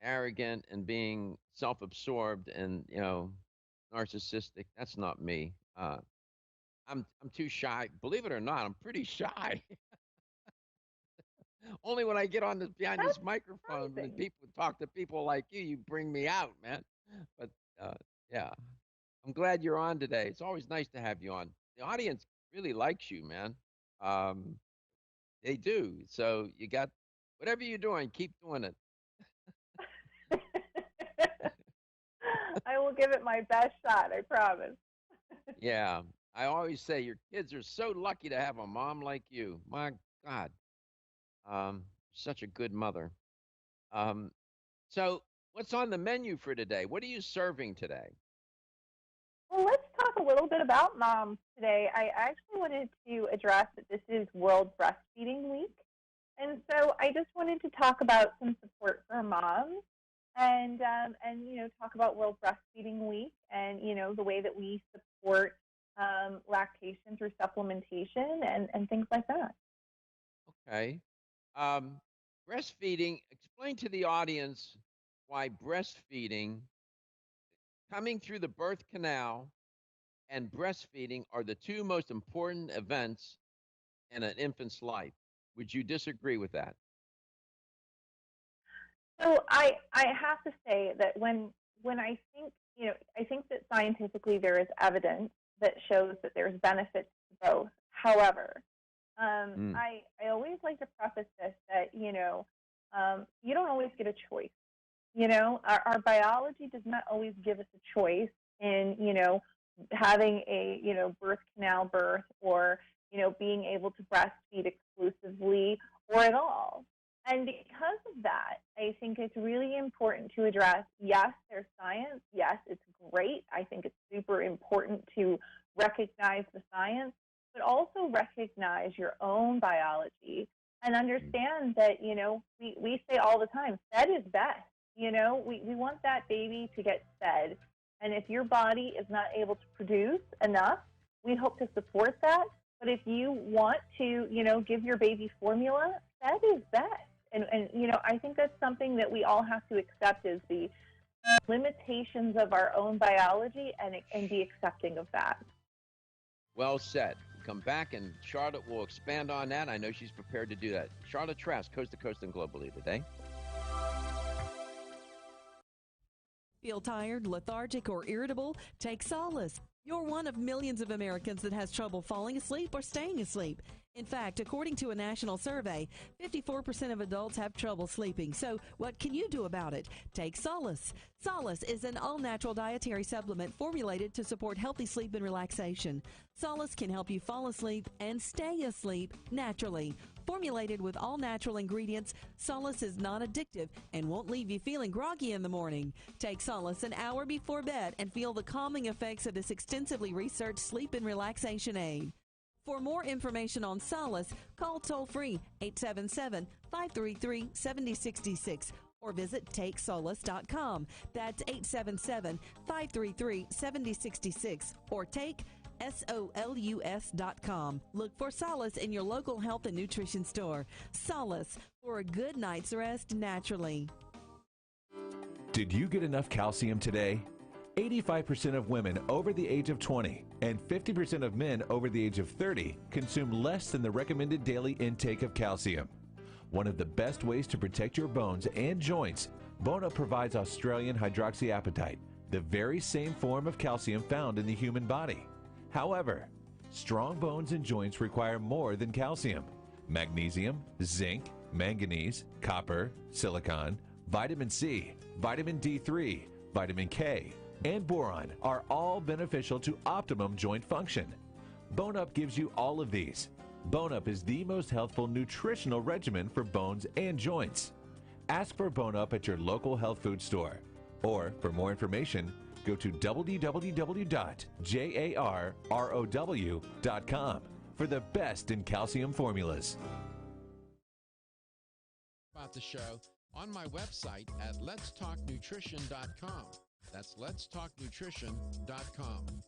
arrogant and being self-absorbed and narcissistic, that's not me. I'm too shy. Believe it or not, I'm pretty shy. Only when I get on behind this microphone and people talk to people like you bring me out, man. But yeah, I'm glad you're on today. It's always nice to have you on. The audience really likes you, man. They do. So you got whatever you're doing, keep doing it. I will give it my best shot, I promise. Yeah, I always say your kids are so lucky to have a mom like you. My God, such a good mother. So what's on the menu for today? What are you serving today? Well, let's talk a little bit about moms today. I actually wanted to address that this is World Breastfeeding Week. And so I just wanted to talk about some support for moms and talk about World Breastfeeding Week and, the way that we support lactation through supplementation and things like that. Okay. Breastfeeding, explain to the audience why breastfeeding, coming through the birth canal, and breastfeeding are the two most important events in an infant's life. Would you disagree with that? So I have to say that when I think, I think that scientifically there is evidence that shows that there's benefits to both. However, I always like to preface this that, you don't always get a choice. Our biology does not always give us a choice in, having a, birth canal birth or, being able to breastfeed exclusively or at all. And because of that, I think it's really important to address, yes, there's science. Yes, it's great. I think it's super important to recognize the science, but also recognize your own biology and understand that, we say all the time, fed is best. You know, we want that baby to get fed. And if your body is not able to produce enough, we hope to support that. But if you want to, you know, give your baby formula, that is best. And you know, I think that's something that we all have to accept is the limitations of our own biology and be accepting of that. Well said. Come back and Charlotte will expand on that. I know she's prepared to do that. Charlotte Trask, Coast to Coast and Globally today. Feel tired, lethargic, or irritable? Take Solace. You're one of millions of Americans that has trouble falling asleep or staying asleep. In fact, according to a national survey, 54% of adults have trouble sleeping. So what can you do about it? Take Solace. Solace is an all-natural dietary supplement formulated to support healthy sleep and relaxation. Solace can help you fall asleep and stay asleep naturally. Formulated with all-natural ingredients, Solace is non-addictive and won't leave you feeling groggy in the morning. Take Solace an hour before bed and feel the calming effects of this extensively researched sleep and relaxation aid. For more information on Solace, call toll-free 877-533-7066 or visit TakeSolace.com. That's 877-533-7066 or take SOLUS.com. Look for Solace in your local health and nutrition store. Solace, for a good night's rest naturally. Did you get enough calcium today? 85% of women over the age of 20 and 50% of men over the age of 30 consume less than the recommended daily intake of calcium. One of the best ways to protect your bones and joints, Bone Up provides Australian hydroxyapatite, the very same form of calcium found in the human body. However, strong bones and joints require more than calcium. Magnesium, zinc, manganese, copper, silicon, vitamin C, vitamin D3, vitamin K, and boron are all beneficial to optimum joint function. Bone Up gives you all of these. Bone Up is the most healthful nutritional regimen for bones and joints. Ask for Bone Up at your local health food store. Or, for more information, go to www.jarrow.com for the best in calcium formulas. About the show on my website at letstalknutrition.com. That's letstalknutrition.com.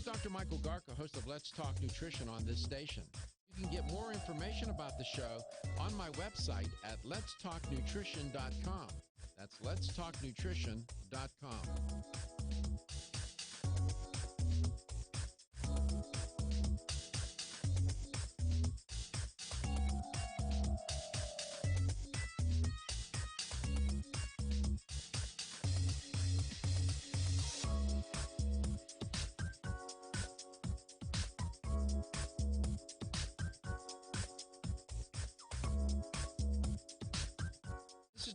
Dr. Michael Garka, host of Let's Talk Nutrition on this station. You can get more information about the show on my website at letstalknutrition.com. That's letstalknutrition.com.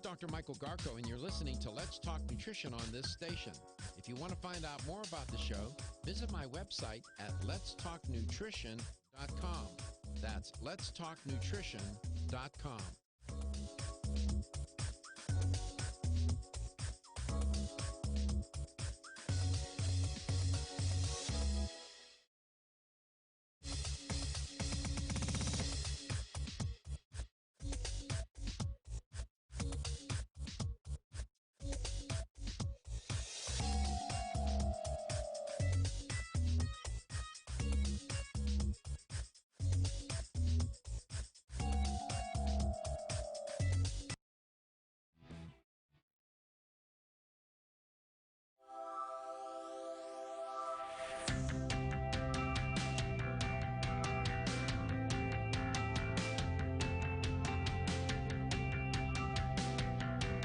Dr. Michael Garko, and you're listening to Let's Talk Nutrition on this station. If you want to find out more about the show, visit my website at letstalknutrition.com. That's letstalknutrition.com.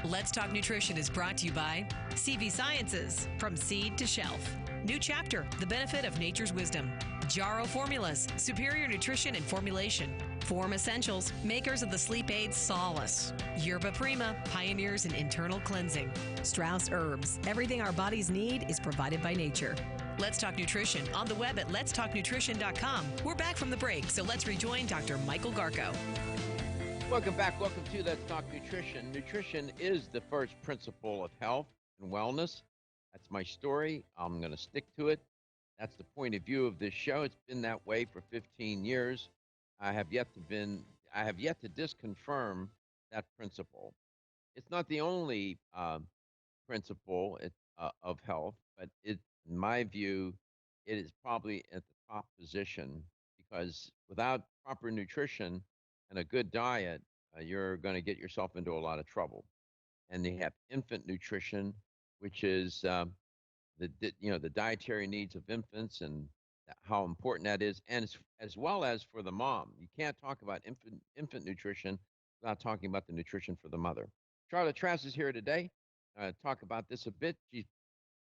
Let's Talk Nutrition is brought to you by CV Sciences, from seed to shelf. New Chapter, the benefit of nature's wisdom. Jarrow Formulas, superior nutrition and formulation. Form Essentials, makers of the sleep aid Solace. Yerba Prima, pioneers in internal cleansing. Strauss Herbs, everything our bodies need is provided by nature. Let's Talk Nutrition on the web at letstalknutrition.com. We're back from the break, so let's rejoin Dr. Michael Garko. Welcome back. Welcome to Let's Talk Nutrition. Nutrition is the first principle of health and wellness. That's my story. I'm going to stick to it. That's the point of view of this show. It's been that way for 15 years. I have yet to disconfirm that principle. It's not the only principle of health, but in my view, it is probably at the top position, because without proper nutrition and a good diet, you're going to get yourself into a lot of trouble. And they have infant nutrition, which is the dietary needs of infants and how important that is, and as well as for the mom. You can't talk about infant nutrition without talking about the nutrition for the mother. Charlotte Trask is here today to talk about this a bit. She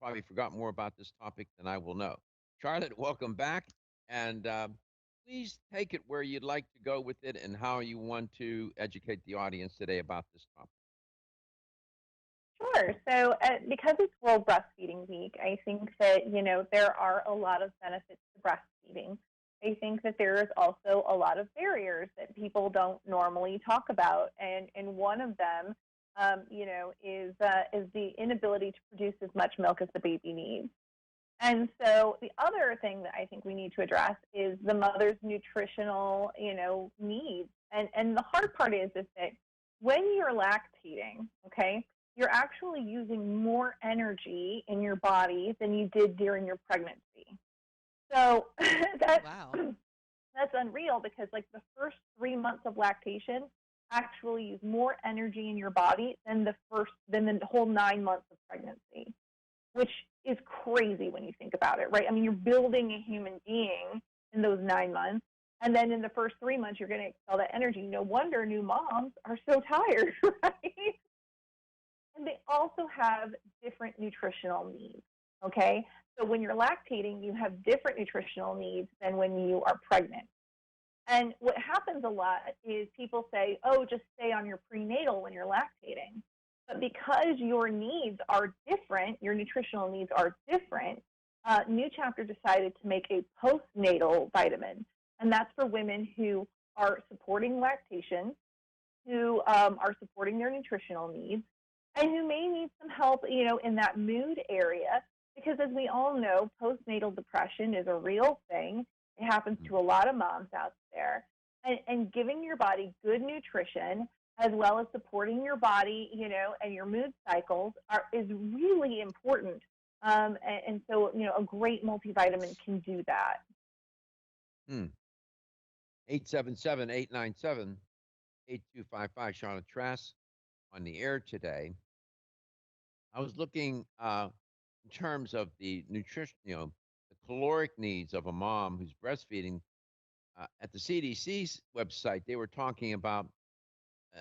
probably forgot more about this topic than I will know. Charlotte, welcome back, and please take it where you'd like to go with it and how you want to educate the audience today about this topic. Sure. So because it's World Breastfeeding Week, I think that, there are a lot of benefits to breastfeeding. I think that there is also a lot of barriers that people don't normally talk about. And one of them, is the inability to produce as much milk as the baby needs. And so the other thing that I think we need to address is the mother's nutritional, needs. And the hard part is that when you're lactating, okay, you're actually using more energy in your body than you did during your pregnancy. So that's unreal, because like the first 3 months of lactation actually use more energy in your body than the whole 9 months of pregnancy, which is crazy when you think about it, right? I mean, you're building a human being in those 9 months, and then in the first 3 months, you're going to expel that energy. No wonder new moms are so tired, right? And they also have different nutritional needs, okay? So when you're lactating, you have different nutritional needs than when you are pregnant. And what happens a lot is people say, oh, just stay on your prenatal when you're lactating. But because your needs are different, your nutritional needs are different, New Chapter decided to make a postnatal vitamin. And that's for women who are supporting lactation, who are supporting their nutritional needs, and who may need some help, in that mood area, because as we all know, postnatal depression is a real thing. It happens to a lot of moms out there. And giving your body good nutrition, as well as supporting your body, and your mood cycles is really important. And so, a great multivitamin can do that. 877-897-8255, Charlotte Trask on the air today. I was looking in terms of the nutrition, the caloric needs of a mom who's breastfeeding. At the CDC's website, they were talking about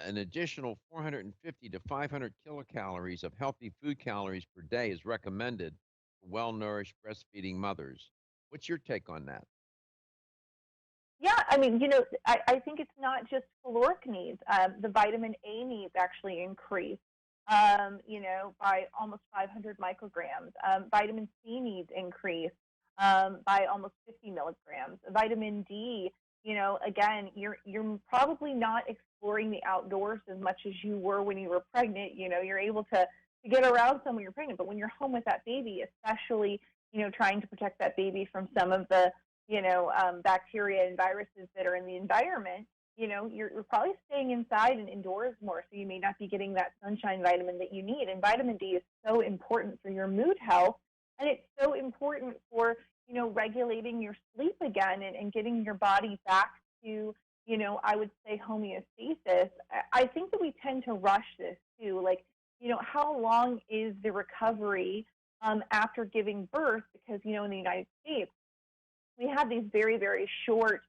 an additional 450 to 500 kilocalories of healthy food calories per day is recommended for well-nourished breastfeeding mothers. What's your take on that? Yeah, I mean, I think it's not just caloric needs. The vitamin A needs actually increase, by almost 500 micrograms. Vitamin C needs increase by almost 50 milligrams. Vitamin D, again, you're probably not exploring the outdoors as much as you were when you were pregnant. You're able to get around some when you're pregnant, but when you're home with that baby, especially, trying to protect that baby from some of the, bacteria and viruses that are in the environment, you're probably staying inside and indoors more, so you may not be getting that sunshine vitamin that you need. And vitamin D is so important for your mood health, and it's so important for, regulating your sleep again and getting your body back to, I would say homeostasis. I think that we tend to rush this too. Like, how long is the recovery after giving birth? Because, in the United States, we have these very, very short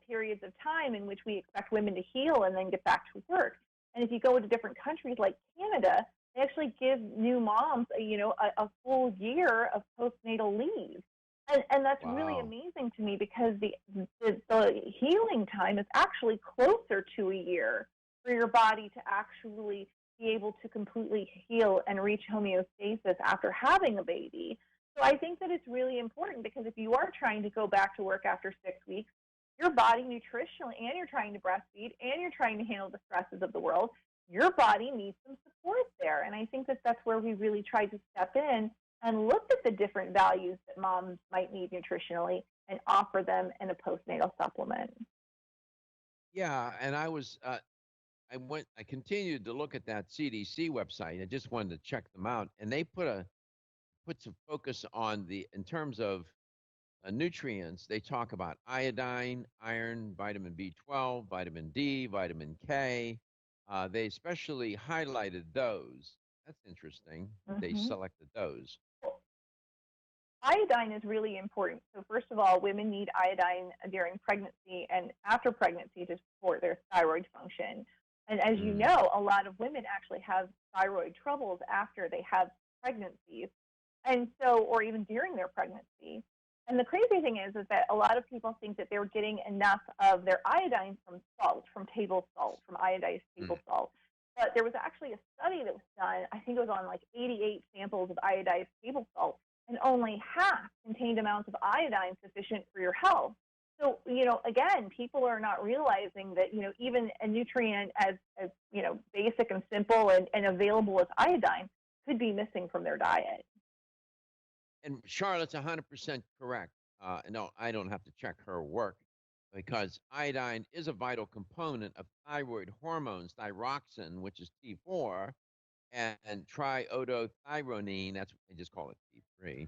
periods of time in which we expect women to heal and then get back to work. And if you go to different countries like Canada, they actually give new moms, a full year of postnatal leave. And that's really amazing to me because the healing time is actually closer to a year for your body to actually be able to completely heal and reach homeostasis after having a baby. So I think that it's really important because if you are trying to go back to work after 6 weeks, your body nutritionally, and you're trying to breastfeed, and you're trying to handle the stresses of the world, your body needs some support there. And I think that that's where we really tried to step in and look at the different values that moms might need nutritionally and offer them in a postnatal supplement. Yeah, and I continued to look at that CDC website. I just wanted to check them out, and they put some focus on in terms of nutrients. They talk about iodine, iron, vitamin B12, vitamin D, vitamin K. They especially highlighted those. That's interesting. They selected those. Iodine is really important. So first of all, women need iodine during pregnancy and after pregnancy to support their thyroid function. And as you know, a lot of women actually have thyroid troubles after they have pregnancies, and so, or even during their pregnancy. And the crazy thing is that a lot of people think that they're getting enough of their iodine from salt, from table salt, from iodized table salt. But there was actually a study that was done, I think it was on like 88 samples of iodized table salt, and only half contained amounts of iodine sufficient for your health. So, again, people are not realizing that, even a nutrient as basic and simple and available as iodine could be missing from their diet. And Charlotte's 100% correct. No, I don't have to check her work because iodine is a vital component of thyroid hormones, thyroxine, which is T4, and triiodothyronine, that's what they just call it T3.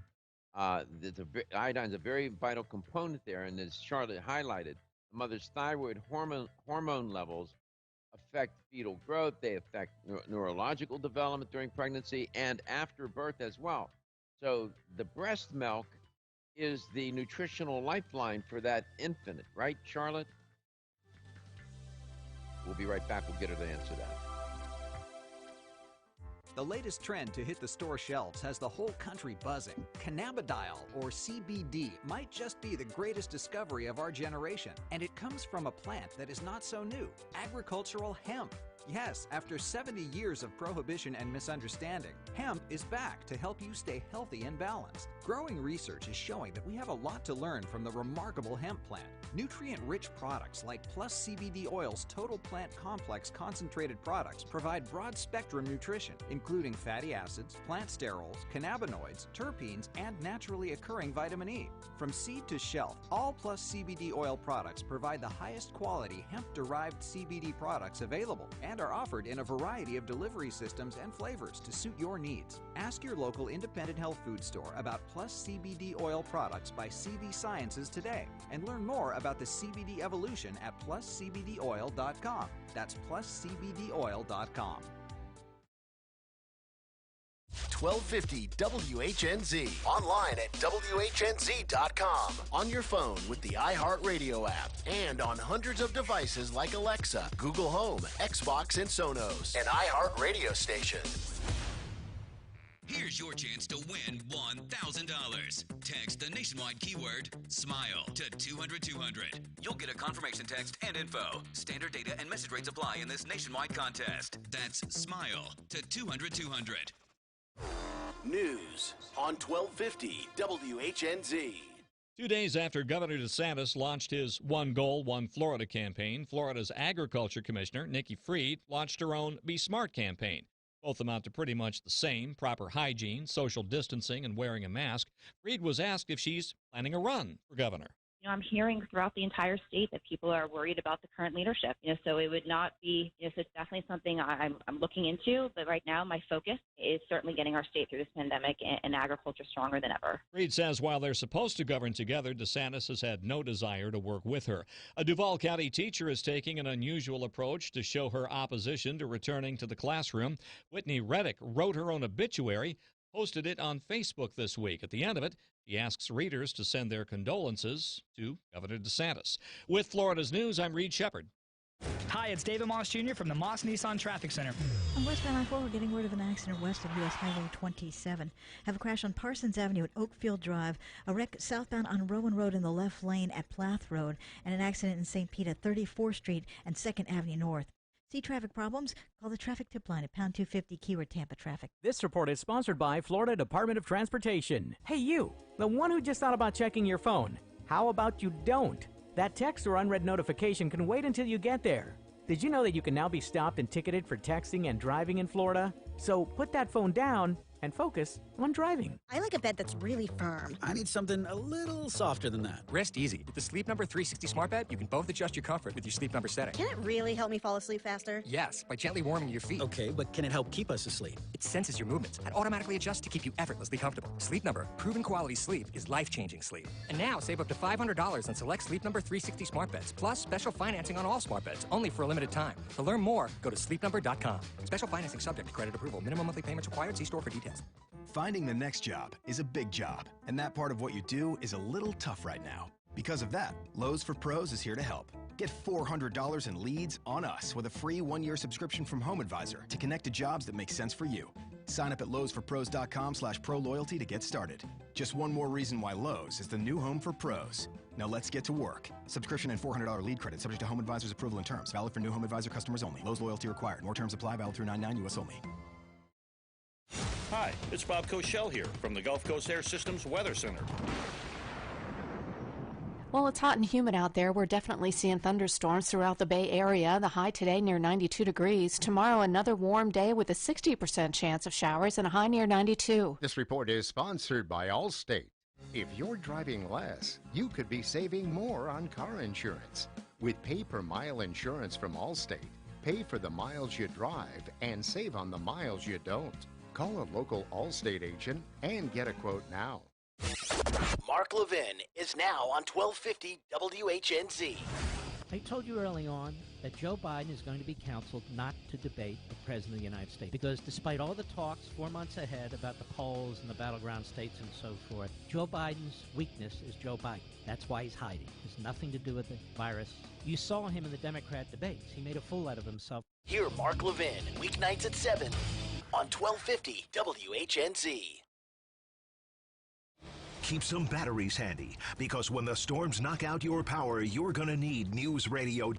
Iodine is a very vital component there, and as Charlotte highlighted, the mother's thyroid hormone levels affect fetal growth. They affect neurological development during pregnancy and after birth as well. So the breast milk is the nutritional lifeline for that infant, right, Charlotte? We'll be right back. We'll get her to answer that. The latest trend to hit the store shelves has the whole country buzzing. Cannabidiol, or CBD, might just be the greatest discovery of our generation, and it comes from a plant that is not so new, agricultural hemp. Yes, after 70 years of prohibition and misunderstanding, hemp is back to help you stay healthy and balanced. Growing research is showing that we have a lot to learn from the remarkable hemp plant. Nutrient-rich products like Plus CBD Oil's Total Plant Complex concentrated products provide broad-spectrum nutrition, including fatty acids, plant sterols, cannabinoids, terpenes, and naturally occurring vitamin E. From seed to shelf, all Plus CBD Oil products provide the highest quality hemp-derived CBD products available and are offered in a variety of delivery systems and flavors to suit your needs. Ask your local independent health food store about Plus CBD Oil products by CV Sciences today and learn more about the CBD evolution at pluscbdoil.com. That's pluscbdoil.com. 1250 WHNZ. Online at WHNZ.com. On your phone with the iHeartRadio app. And on hundreds of devices like Alexa, Google Home, Xbox, and Sonos. An iHeartRadio station. Here's your chance to win $1,000. Text the nationwide keyword SMILE to 200-200. You'll get a confirmation text and info. Standard data and message rates apply in this nationwide contest. That's SMILE to 200-200. News on 1250 WHNZ. 2 days after Governor DeSantis launched his One Goal, One Florida campaign, Florida's Agriculture Commissioner, Nikki Fried, launched her own Be Smart campaign. Both amount to pretty much the same: proper hygiene, social distancing, and wearing a mask. Fried was asked if she's planning a run for governor. I'm hearing throughout the entire state that people are worried about the current leadership. So it would not be, so it's definitely something I'm looking into. But right now, my focus is certainly getting our state through this pandemic and agriculture stronger than ever. Fried says while they're supposed to govern together, DeSantis has had no desire to work with her. A Duval County teacher is taking an unusual approach to show her opposition to returning to the classroom. Whitney Reddick wrote her own obituary, posted it on Facebook this week. At the end of it, he asks readers to send their condolences to Governor DeSantis. With Florida's news, I'm Reed Shepard. Hi, it's David Moss Jr. from the Moss Nissan Traffic Center. On westbound I-4, we're getting word of an accident west of U.S. Highway 27. Have a crash on Parsons Avenue at Oakfield Drive, a wreck southbound on Rowan Road in the left lane at Plath Road, and an accident in St. Pete at 34th Street and 2nd Avenue North. See traffic problems? Call the traffic tip line at pound 250 keyword Tampa Traffic. This report is sponsored by Florida Department of Transportation. Hey you, the one who just thought about checking your phone. How about you don't? That text or unread notification can wait until you get there. Did you know that you can now be stopped and ticketed for texting and driving in Florida? So put that phone down and focus on driving. I like a bed that's really firm. I need something a little softer than that. Rest easy. With the Sleep Number 360 smart bed, you can both adjust your comfort with your Sleep Number setting. Can it really help me fall asleep faster? Yes, by gently warming your feet. Okay, but can it help keep us asleep? It senses your movements and automatically adjusts to keep you effortlessly comfortable. Sleep Number, proven quality sleep is life-changing sleep. And now save up to $500 on select Sleep Number 360 smart beds, plus special financing on all smart beds, only for a limited time. To learn more, go to sleepnumber.com. Special financing subject to credit approval. Minimum monthly payments required. See store for details. Finding the next job is a big job, and that part of what you do is a little tough right now. Because of that, Lowe's for Pros is here to help. Get $400 in leads on us with a free 1-year subscription from HomeAdvisor to connect to jobs that make sense for you. Sign up at lowesforpros.com/proloyalty to get started. Just one more reason why Lowe's is the new home for pros. Now let's get to work. Subscription and $400 lead credit subject to HomeAdvisor's approval and terms. Valid for new HomeAdvisor customers only. Lowe's loyalty required. More terms apply. Valid through 9/9 U.S. only. Hi, it's Bob Koschel here from the Gulf Coast Air Systems Weather Center. Well, it's hot and humid out there. We're definitely seeing thunderstorms throughout the Bay Area. The high today near 92 degrees. Tomorrow, another warm day with a 60% chance of showers and a high near 92. This report is sponsored by Allstate. If you're driving less, you could be saving more on car insurance. With pay-per-mile insurance from Allstate, pay for the miles you drive and save on the miles you don't. Call a local Allstate agent and get a quote now. Mark Levin is now on 1250 WHNZ. I told you early on that Joe Biden is going to be counseled not to debate the President of the United States because despite all the talks 4 months ahead about the polls and the battleground states and so forth, Joe Biden's weakness is Joe Biden. That's why he's hiding. It has nothing to do with the virus. You saw him in the Democrat debates. He made a fool out of himself. Hear Mark Levin weeknights at 7 on 1250 WHNZ. Keep some batteries handy, because when the storms knock out your power, you're going to need News Radio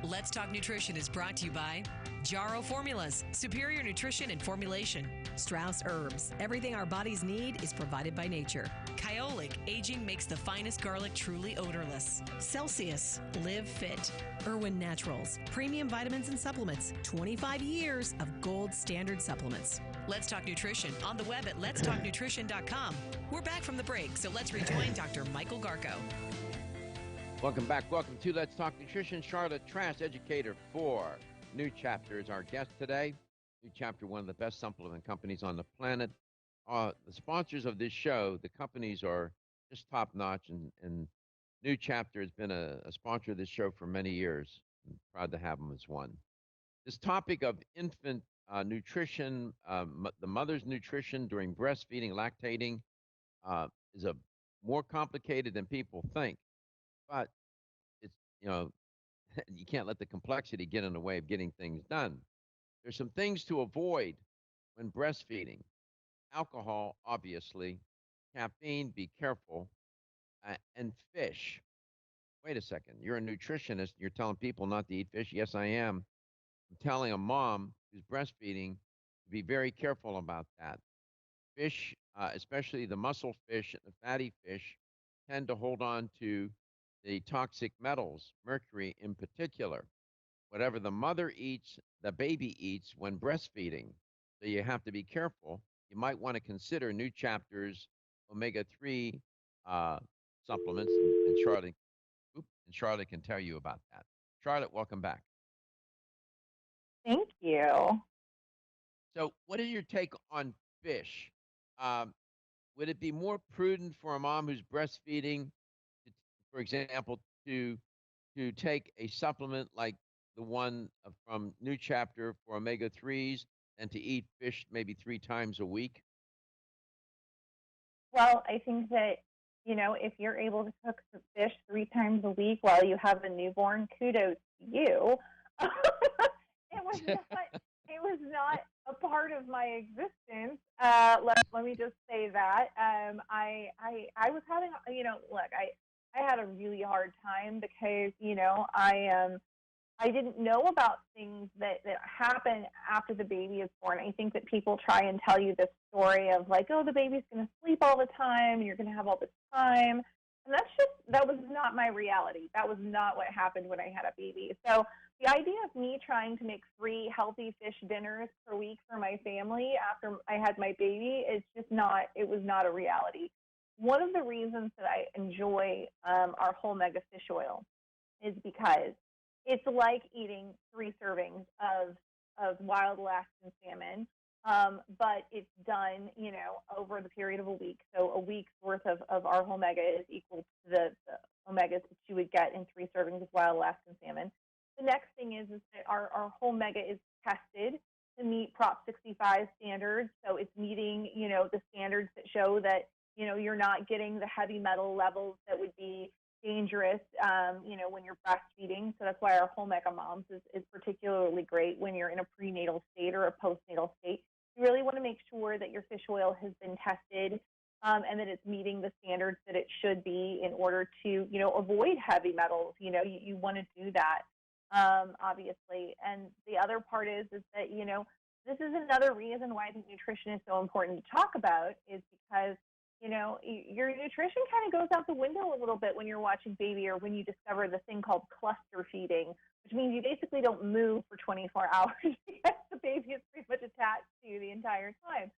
Let's Talk Nutrition is brought to you by Jarrow Formulas, superior nutrition and formulation. Strauss Herbs, everything our bodies need is provided by nature. Kyolic, aging makes the finest garlic truly odorless. Celsius, live fit. Irwin Naturals, premium vitamins and supplements. 25 years of gold standard supplements. Let's Talk Nutrition on the web at letstalknutrition.com. We're back from the break, so let's rejoin Dr. Michael Garko. Welcome back. Welcome to Let's Talk Nutrition. Charlotte Trask, educator for New Chapter, is our guest today. New Chapter, one of the best supplement companies on the planet. The sponsors of this show, the companies are just top-notch, and New Chapter has been a sponsor of this show for many years. I'm proud to have them as one. This topic of infant nutrition, the mother's nutrition during breastfeeding, lactating, is more complicated than people think. But it's, you can't let the complexity get in the way of getting things done. There's some things to avoid when breastfeeding. Alcohol, obviously. Caffeine, be careful. And fish. Wait a second. You're a nutritionist. You're telling people not to eat fish. Yes, I am. I'm telling a mom who's breastfeeding to be very careful about that. Fish, especially the muscle fish and the fatty fish, tend to hold on to the toxic metals, mercury in particular. Whatever the mother eats, the baby eats when breastfeeding. So you have to be careful. You might want to consider New Chapter's omega-3 supplements, and Charlotte can tell you about that. Charlotte, welcome back. Thank you. So what is your take on fish? um, would it be more prudent for a mom who's breastfeeding, for example, to take a supplement like the one from New Chapter for omega 3s and to eat fish maybe 3 times a week? Well, I think that, if you're able to cook some fish 3 times a week while you have a newborn, kudos to you. it was not it was not a part of my existence. Let me just say that. I was having, look, I had a really hard time because, I didn't know about things that happen after the baby is born. I think that people try and tell you this story of like, oh, the baby's going to sleep all the time and you're going to have all this time. And that was not my reality. That was not what happened when I had a baby. So the idea of me trying to make 3 healthy fish dinners per week for my family after I had my baby is it was not a reality. One of the reasons that I enjoy our whole mega fish oil is because it's like eating 3 servings of wild Alaskan salmon, but it's done, over the period of a week. So a week's worth of our whole mega is equal to the omegas that you would get in 3 servings of wild Alaskan salmon. The next thing is that our whole mega is tested to meet Prop 65 standards. So it's meeting, the standards that show that, you're not getting the heavy metal levels that would be dangerous, when you're breastfeeding. So that's why our whole mega moms is particularly great when you're in a prenatal state or a postnatal state. You really want to make sure that your fish oil has been tested and that it's meeting the standards that it should be in order to, avoid heavy metals. You want to do that, obviously. And the other part is that, this is another reason why I think nutrition is so important to talk about is because your nutrition kind of goes out the window a little bit when you're watching baby or when you discover the thing called cluster feeding, which means you basically don't move for 24 hours because the baby is pretty much attached to you the entire time.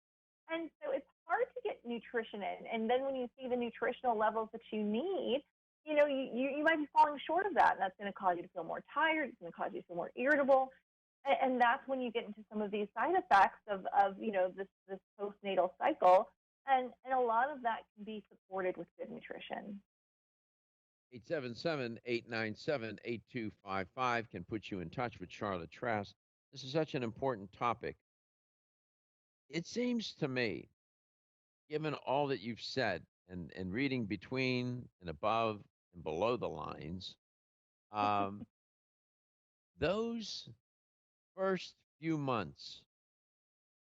And so it's hard to get nutrition in. And then when you see the nutritional levels that you need, you might be falling short of that. And that's going to cause you to feel more tired. It's going to cause you to feel more irritable. And that's when you get into some of these side effects of this postnatal cycle. And a lot of that can be supported with good nutrition. 877-897-8255 can put you in touch with Charlotte Trask. This is such an important topic. It seems to me, given all that you've said and reading between and above and below the lines, those first few months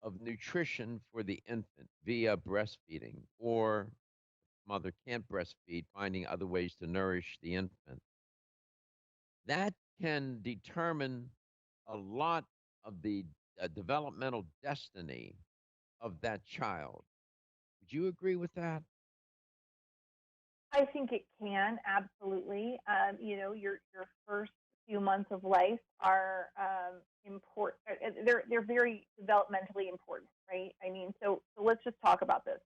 of nutrition for the infant via breastfeeding, or mother can't breastfeed, finding other ways to nourish the infant, that can determine a lot of the developmental destiny of that child. Would you agree with that? I think it can, absolutely. Your first few months of life are important. They're very developmentally important, right? I mean, so let's just talk about this.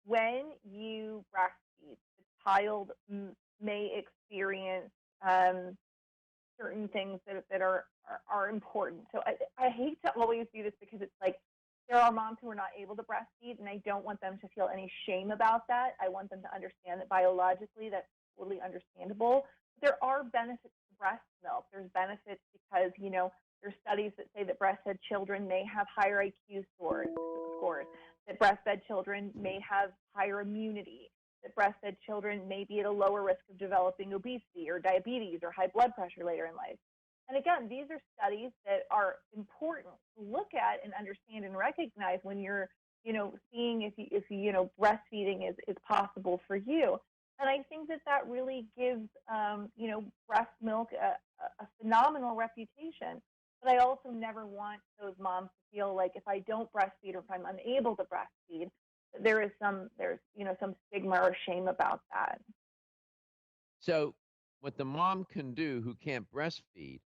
When you breastfeed, the child may experience certain things that are important. So I hate to always do this because it's like there are moms who are not able to breastfeed, and I don't want them to feel any shame about that. I want them to understand that biologically that's totally understandable. There are benefits to breast milk. There's benefits because, there's studies that say that breastfed children may have higher IQ scores, that breastfed children may have higher immunity, that breastfed children may be at a lower risk of developing obesity or diabetes or high blood pressure later in life. And again, these are studies that are important to look at and understand and recognize when you're, seeing if breastfeeding is possible for you. And I think that really gives, breast milk a phenomenal reputation. But I also never want those moms to feel like if I don't breastfeed or if I'm unable to breastfeed, there's some stigma or shame about that. So what the mom can do who can't breastfeed,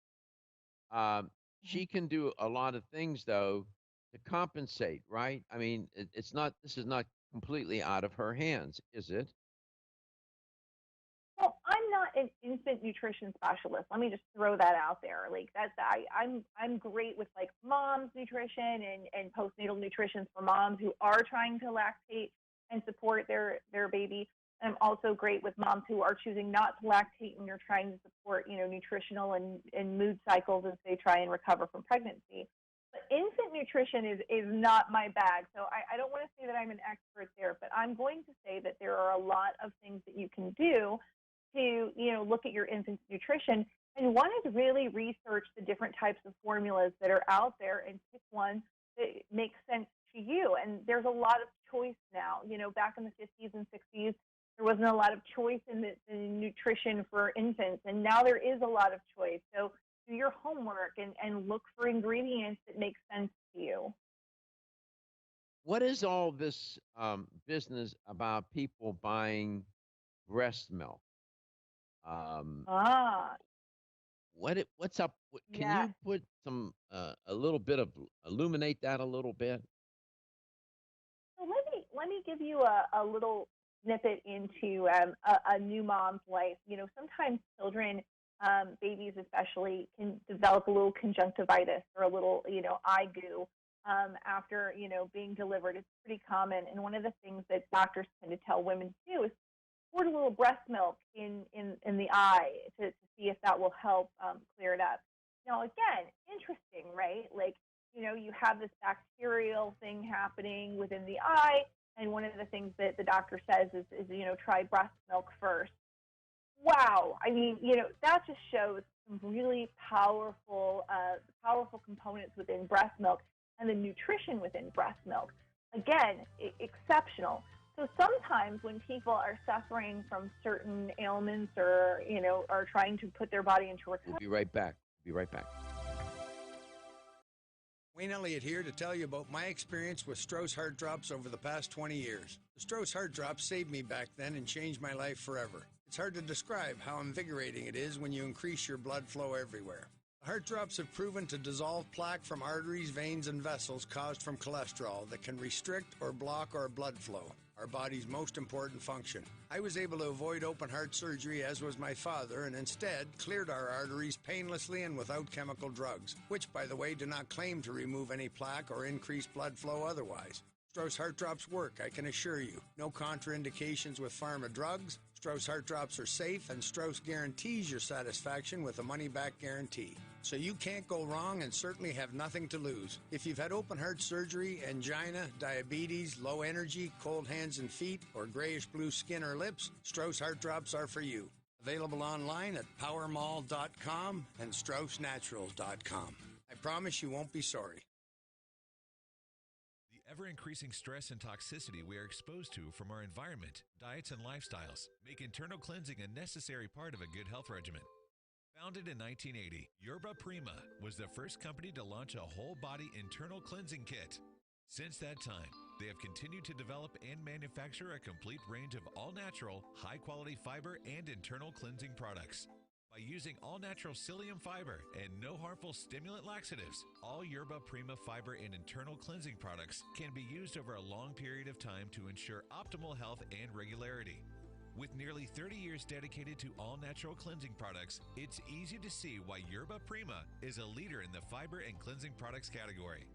she can do a lot of things though to compensate, right? I mean, this is not completely out of her hands, is it? Well, I'm not an infant nutrition specialist. Let me just throw that out there. Like I'm great with like mom's nutrition and postnatal nutrition for moms who are trying to lactate and support their baby. I'm also great with moms who are choosing not to lactate and are trying to support, nutritional and mood cycles as they try and recover from pregnancy. But infant nutrition is not my bag, so I don't want to say that I'm an expert there, but I'm going to say that there are a lot of things that you can do to, look at your infant's nutrition. And one is really research the different types of formulas that are out there and pick one that makes sense to you. And there's a lot of choice now. Back in the 50s and 60s, there wasn't a lot of choice in the nutrition for infants, and now there is a lot of choice. So do your homework and look for ingredients that make sense to you. What is all this business about people buying breast milk? What's up? Can you put some a little bit of illuminate that a little bit? So let me give you a little snippet into a new mom's life. Sometimes children, babies especially, can develop a little conjunctivitis or a little, eye goo after, being delivered. It's pretty common. And one of the things that doctors tend to tell women to do is pour a little breast milk in the eye to see if that will help clear it up. Now, again, interesting, right? Like, you have this bacterial thing happening within the eye. And one of the things that the doctor says is try breast milk first. Wow. I mean, that just shows some really powerful components within breast milk and the nutrition within breast milk. Again, exceptional. So sometimes when people are suffering from certain ailments or, are trying to put their body into recovery. We'll be right back. Wayne Elliott here to tell you about my experience with Strauss Heart Drops over the past 20 years. The Strauss Heart Drops saved me back then and changed my life forever. It's hard to describe how invigorating it is when you increase your blood flow everywhere. The Heart Drops have proven to dissolve plaque from arteries, veins, and vessels caused from cholesterol that can restrict or block our blood flow, our body's most important function. I was able to avoid open heart surgery, as was my father, and instead cleared our arteries painlessly and without chemical drugs, which, by the way, do not claim to remove any plaque or increase blood flow otherwise. Strauss Heart Drops work, I can assure you. No contraindications with pharma drugs. Strauss Heart Drops are safe, and Strauss guarantees your satisfaction with a money-back guarantee. So you can't go wrong and certainly have nothing to lose. If you've had open heart surgery, angina, diabetes, low energy, cold hands and feet, or grayish-blue skin or lips, Strauss Heart Drops are for you. Available online at powermall.com and straussnaturals.com. I promise you won't be sorry. Ever-increasing stress and toxicity we are exposed to from our environment, diets, and lifestyles make internal cleansing a necessary part of a good health regimen. Founded in 1980, Yerba Prima was the first company to launch a whole-body internal cleansing kit. Since that time, they have continued to develop and manufacture a complete range of all-natural, high-quality fiber and internal cleansing products. By using all-natural psyllium fiber and no harmful stimulant laxatives, all Yerba Prima fiber and internal cleansing products can be used over a long period of time to ensure optimal health and regularity. With nearly 30 years dedicated to all-natural cleansing products, it's easy to see why Yerba Prima is a leader in the fiber and cleansing products category.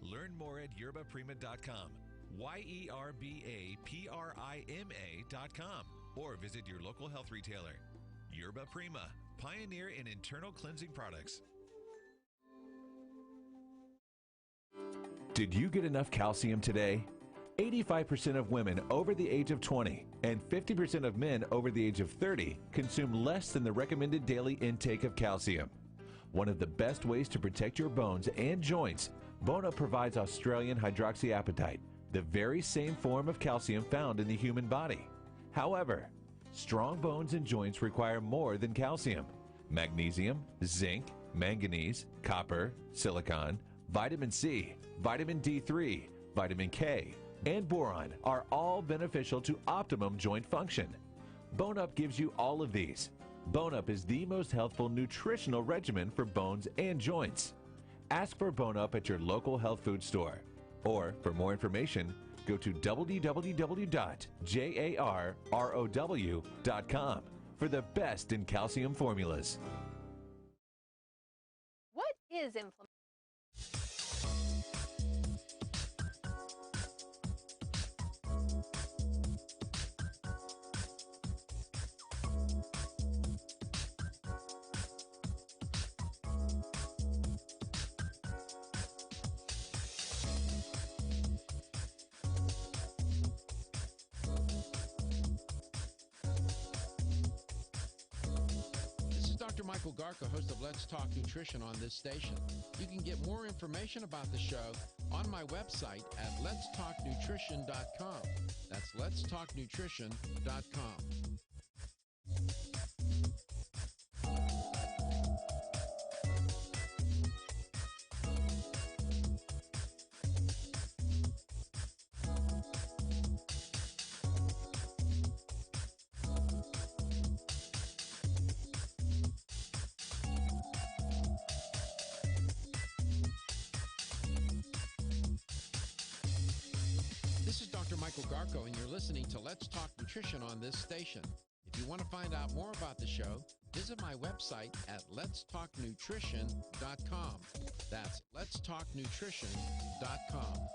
Learn more at yerbaprima.com, YERBAPRIMA.com, or visit your local health retailer. Yerba Prima, pioneer in internal cleansing products. Did you get enough calcium today? 85% of women over the age of 20 and 50% of men over the age of 30 consume less than the recommended daily intake of calcium. One of the best ways to protect your bones and joints, Bone Up provides Australian hydroxyapatite, the very same form of calcium found in the human body. However, strong bones and joints require more than calcium. Magnesium, zinc, manganese, copper, silicon, vitamin C, vitamin D3, vitamin K, and boron are all beneficial to optimum joint function. Bone Up gives you all of these. Bone Up is the most healthful nutritional regimen for bones and joints. Ask for Bone Up at your local health food store. Or, for more information, go to www.jarrow.com for the best in calcium formulas. What is inflammation? Dr. Michael Garko, host of Let's Talk Nutrition on this station. You can get more information about the show on my website at letstalknutrition.com. That's letstalknutrition.com. This is Dr. Michael Garko, and you're listening to Let's Talk Nutrition on this station. If you want to find out more about the show, visit my website at letstalknutrition.com. That's letstalknutrition.com.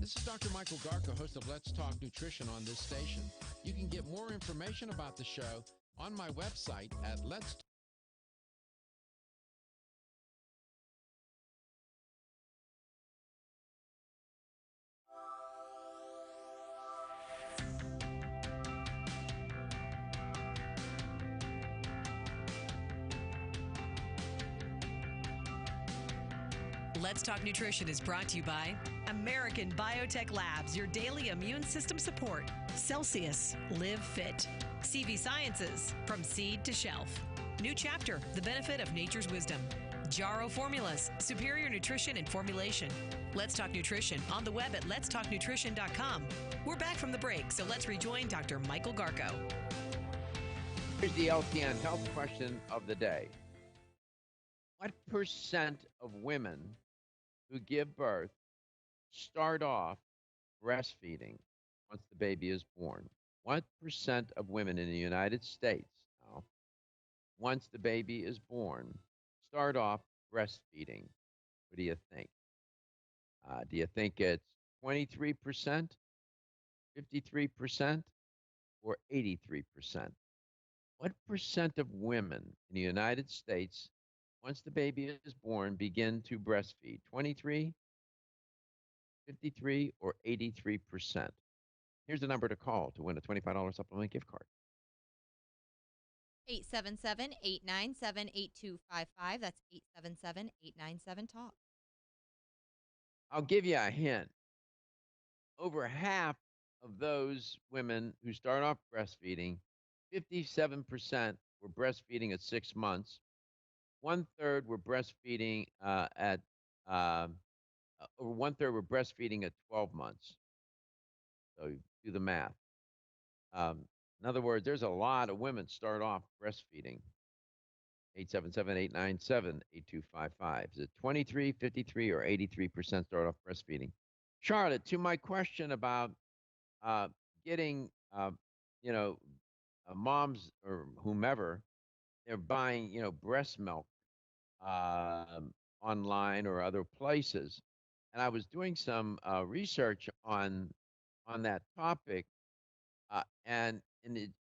This is Dr. Michael Garko, host of Let's Talk Nutrition on this station. You can get more information about the show on my website at Let's Let's Talk Nutrition is brought to you by American Biotech Labs, your daily immune system support. Celsius, Live Fit. CV Sciences, from seed to shelf. New chapter, the benefit of nature's wisdom. Jarrow Formulas, superior nutrition and formulation. Let's Talk Nutrition on the web at letstalknutrition.com. We're back from the break, so let's rejoin Dr. Michael Garko. Here's the LTN health question of the day. What percent of women who give birth start off breastfeeding once the baby is born? What percent of women in the United States now, once the baby is born, start off breastfeeding? What do you think? Do you think it's 23%, 53%, or 83%? What percent of women in the United States, once the baby is born, begin to breastfeed? 23, 53, or 83%? Here's the number to call to win a $25 supplement gift card. 877-897-8255. That's 877-897-TALK. I'll give you a hint. Over half of those women who start off breastfeeding, 57% were breastfeeding at 6 months. 1/3 were breastfeeding at 12 months. So do the math. In other words, there's a lot of women start off breastfeeding. 877-897-8255. Is it 23, 53, or 83% start off breastfeeding? Charlotte, to my question about getting, moms or whomever, they're buying, breast milk online or other places. And I was doing some research on that topic. And in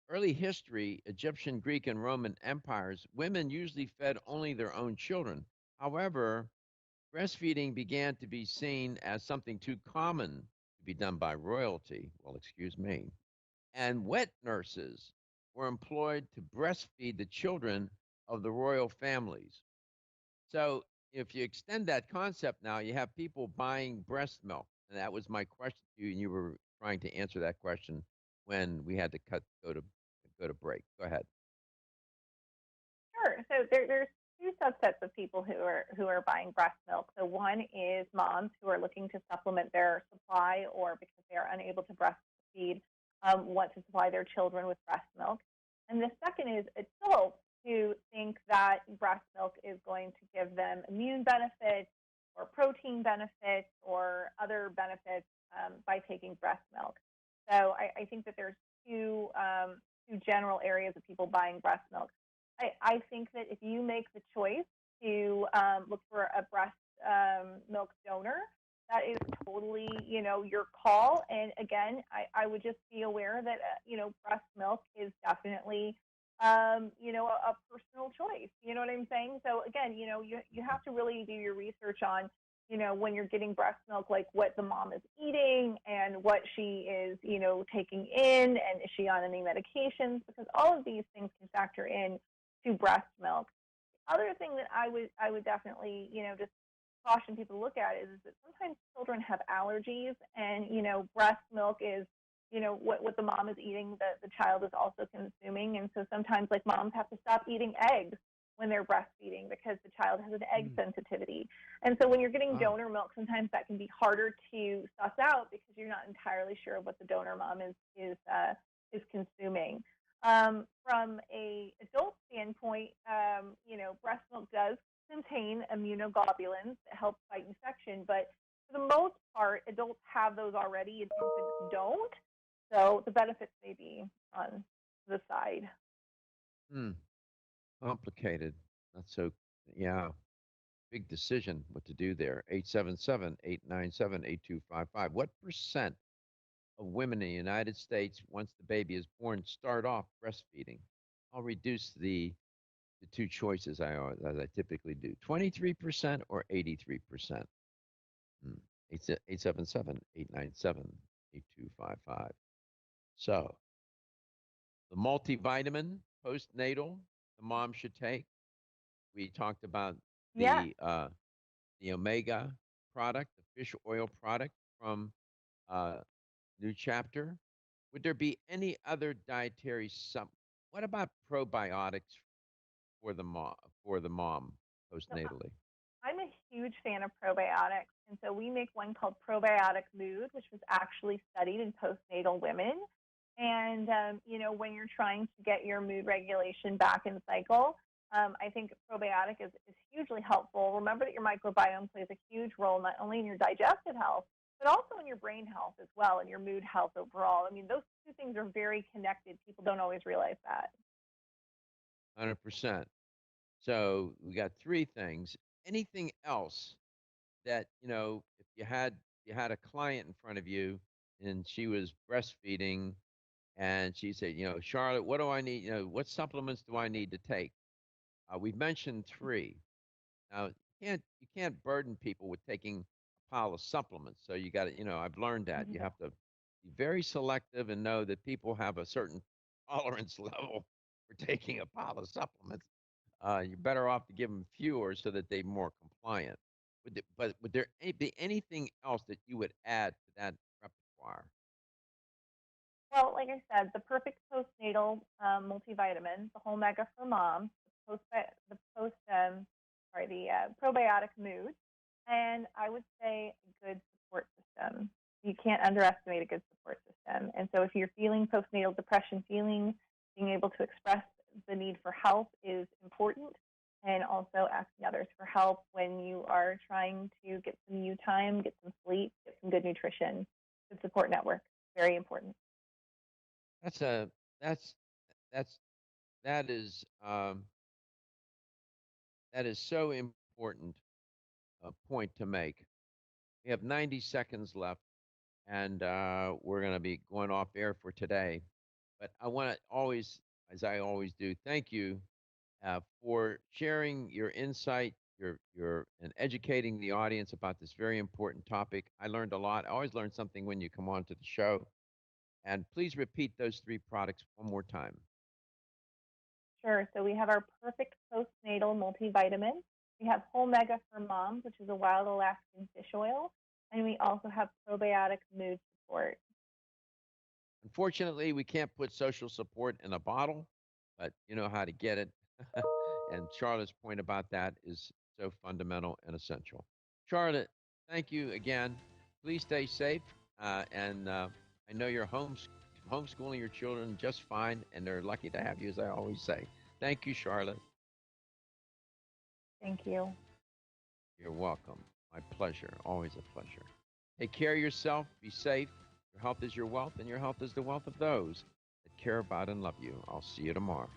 early history, Egyptian, Greek, and Roman empires, women usually fed only their own children. However, breastfeeding began to be seen as something too common to be done by royalty. Well, excuse me. And wet nurses were employed to breastfeed the children of the royal families. So if you extend that concept now, you have people buying breast milk. And that was my question to you, and you were trying to answer that question when we had to go to break. Go ahead. Sure. Sure. So there's two subsets of people who are buying breast milk. So one is moms who are looking to supplement their supply, or because they are unable to breastfeed, want to supply their children with breast milk. And the second is adults who think that breast milk is going to give them immune benefits or protein benefits or other benefits by taking breast milk. So I think that there's two general areas of people buying breast milk. I think that if you make the choice to look for a breast milk donor, that is totally, your call. And again, I would just be aware that, breast milk is definitely, a personal choice. You know what I'm saying? So again, you have to really do your research on, when you're getting breast milk, like what the mom is eating and what she is, taking in, and is she on any medications? Because all of these things can factor in to breast milk. The other thing that I would definitely, just caution people to look at is that sometimes children have allergies, and, breast milk is, what the mom is eating, the child is also consuming. And so sometimes, like, moms have to stop eating eggs when they're breastfeeding because the child has an egg sensitivity. And so when you're getting donor milk, sometimes that can be harder to suss out because you're not entirely sure what the donor mom is consuming. From a adult standpoint, breast milk does contain immunoglobulins that help fight infection, but for the most part, adults have those already and infants don't. So the benefits may be on the side. Complicated. Not so, yeah. Big decision what to do there. 877-897-8255. What percent of women in the United States, once the baby is born, start off breastfeeding? I'll reduce the two choices as I typically do. 23% or 83%? 877-897-8255. So, the multivitamin postnatal the mom should take. We talked about the omega product, the fish oil product from New Chapter. Would there be any other dietary What about probiotics for the mom postnatally? I'm a huge fan of probiotics, and so we make one called Probiotic Mood, which was actually studied in postnatal women. And, when you're trying to get your mood regulation back in cycle, I think probiotic is hugely helpful. Remember that your microbiome plays a huge role not only in your digestive health, but also in your brain health as well, and your mood health overall. I mean, those two things are very connected. People don't always realize that. 100%. So we got three things. Anything else that, if you had a client in front of you and she was breastfeeding and she said, Charlotte, what do I need? What supplements do I need to take? We've mentioned three. Now, you can't burden people with taking a pile of supplements. So you got to, I've learned that you have to be very selective and know that people have a certain tolerance level for taking a pile of supplements. You're better off to give them fewer so that they're more compliant. But would there be anything else that you would add to that repertoire? Well, like I said, the perfect postnatal multivitamin, the whole mega for mom, the probiotic mood, and I would say a good support system. You can't underestimate a good support system. And so if you're feeling postnatal depression, being able to express the need for help is important, and also asking others for help when you are trying to get some you time, get some sleep, get some good nutrition. Good support network, very important. That is so important a point to make. We have 90 seconds left, and we're going to be going off air for today. But I want to always, as I always do, thank you for sharing your insight, and educating the audience about this very important topic. I learned a lot. I always learn something when you come on to the show. And please repeat those three products one more time. Sure. So we have our perfect postnatal multivitamin. We have Whole Mega for Moms, which is a wild Alaskan fish oil. And we also have probiotic mood support. Unfortunately, we can't put social support in a bottle, but you know how to get it. And Charlotte's point about that is so fundamental and essential. Charlotte, thank you again. Please stay safe. And I know you're homeschooling your children just fine, and they're lucky to have you, as I always say. Thank you, Charlotte. Thank you. You're welcome. My pleasure. Always a pleasure. Take care of yourself. Be safe. Your health is your wealth, and your health is the wealth of those that care about and love you. I'll see you tomorrow.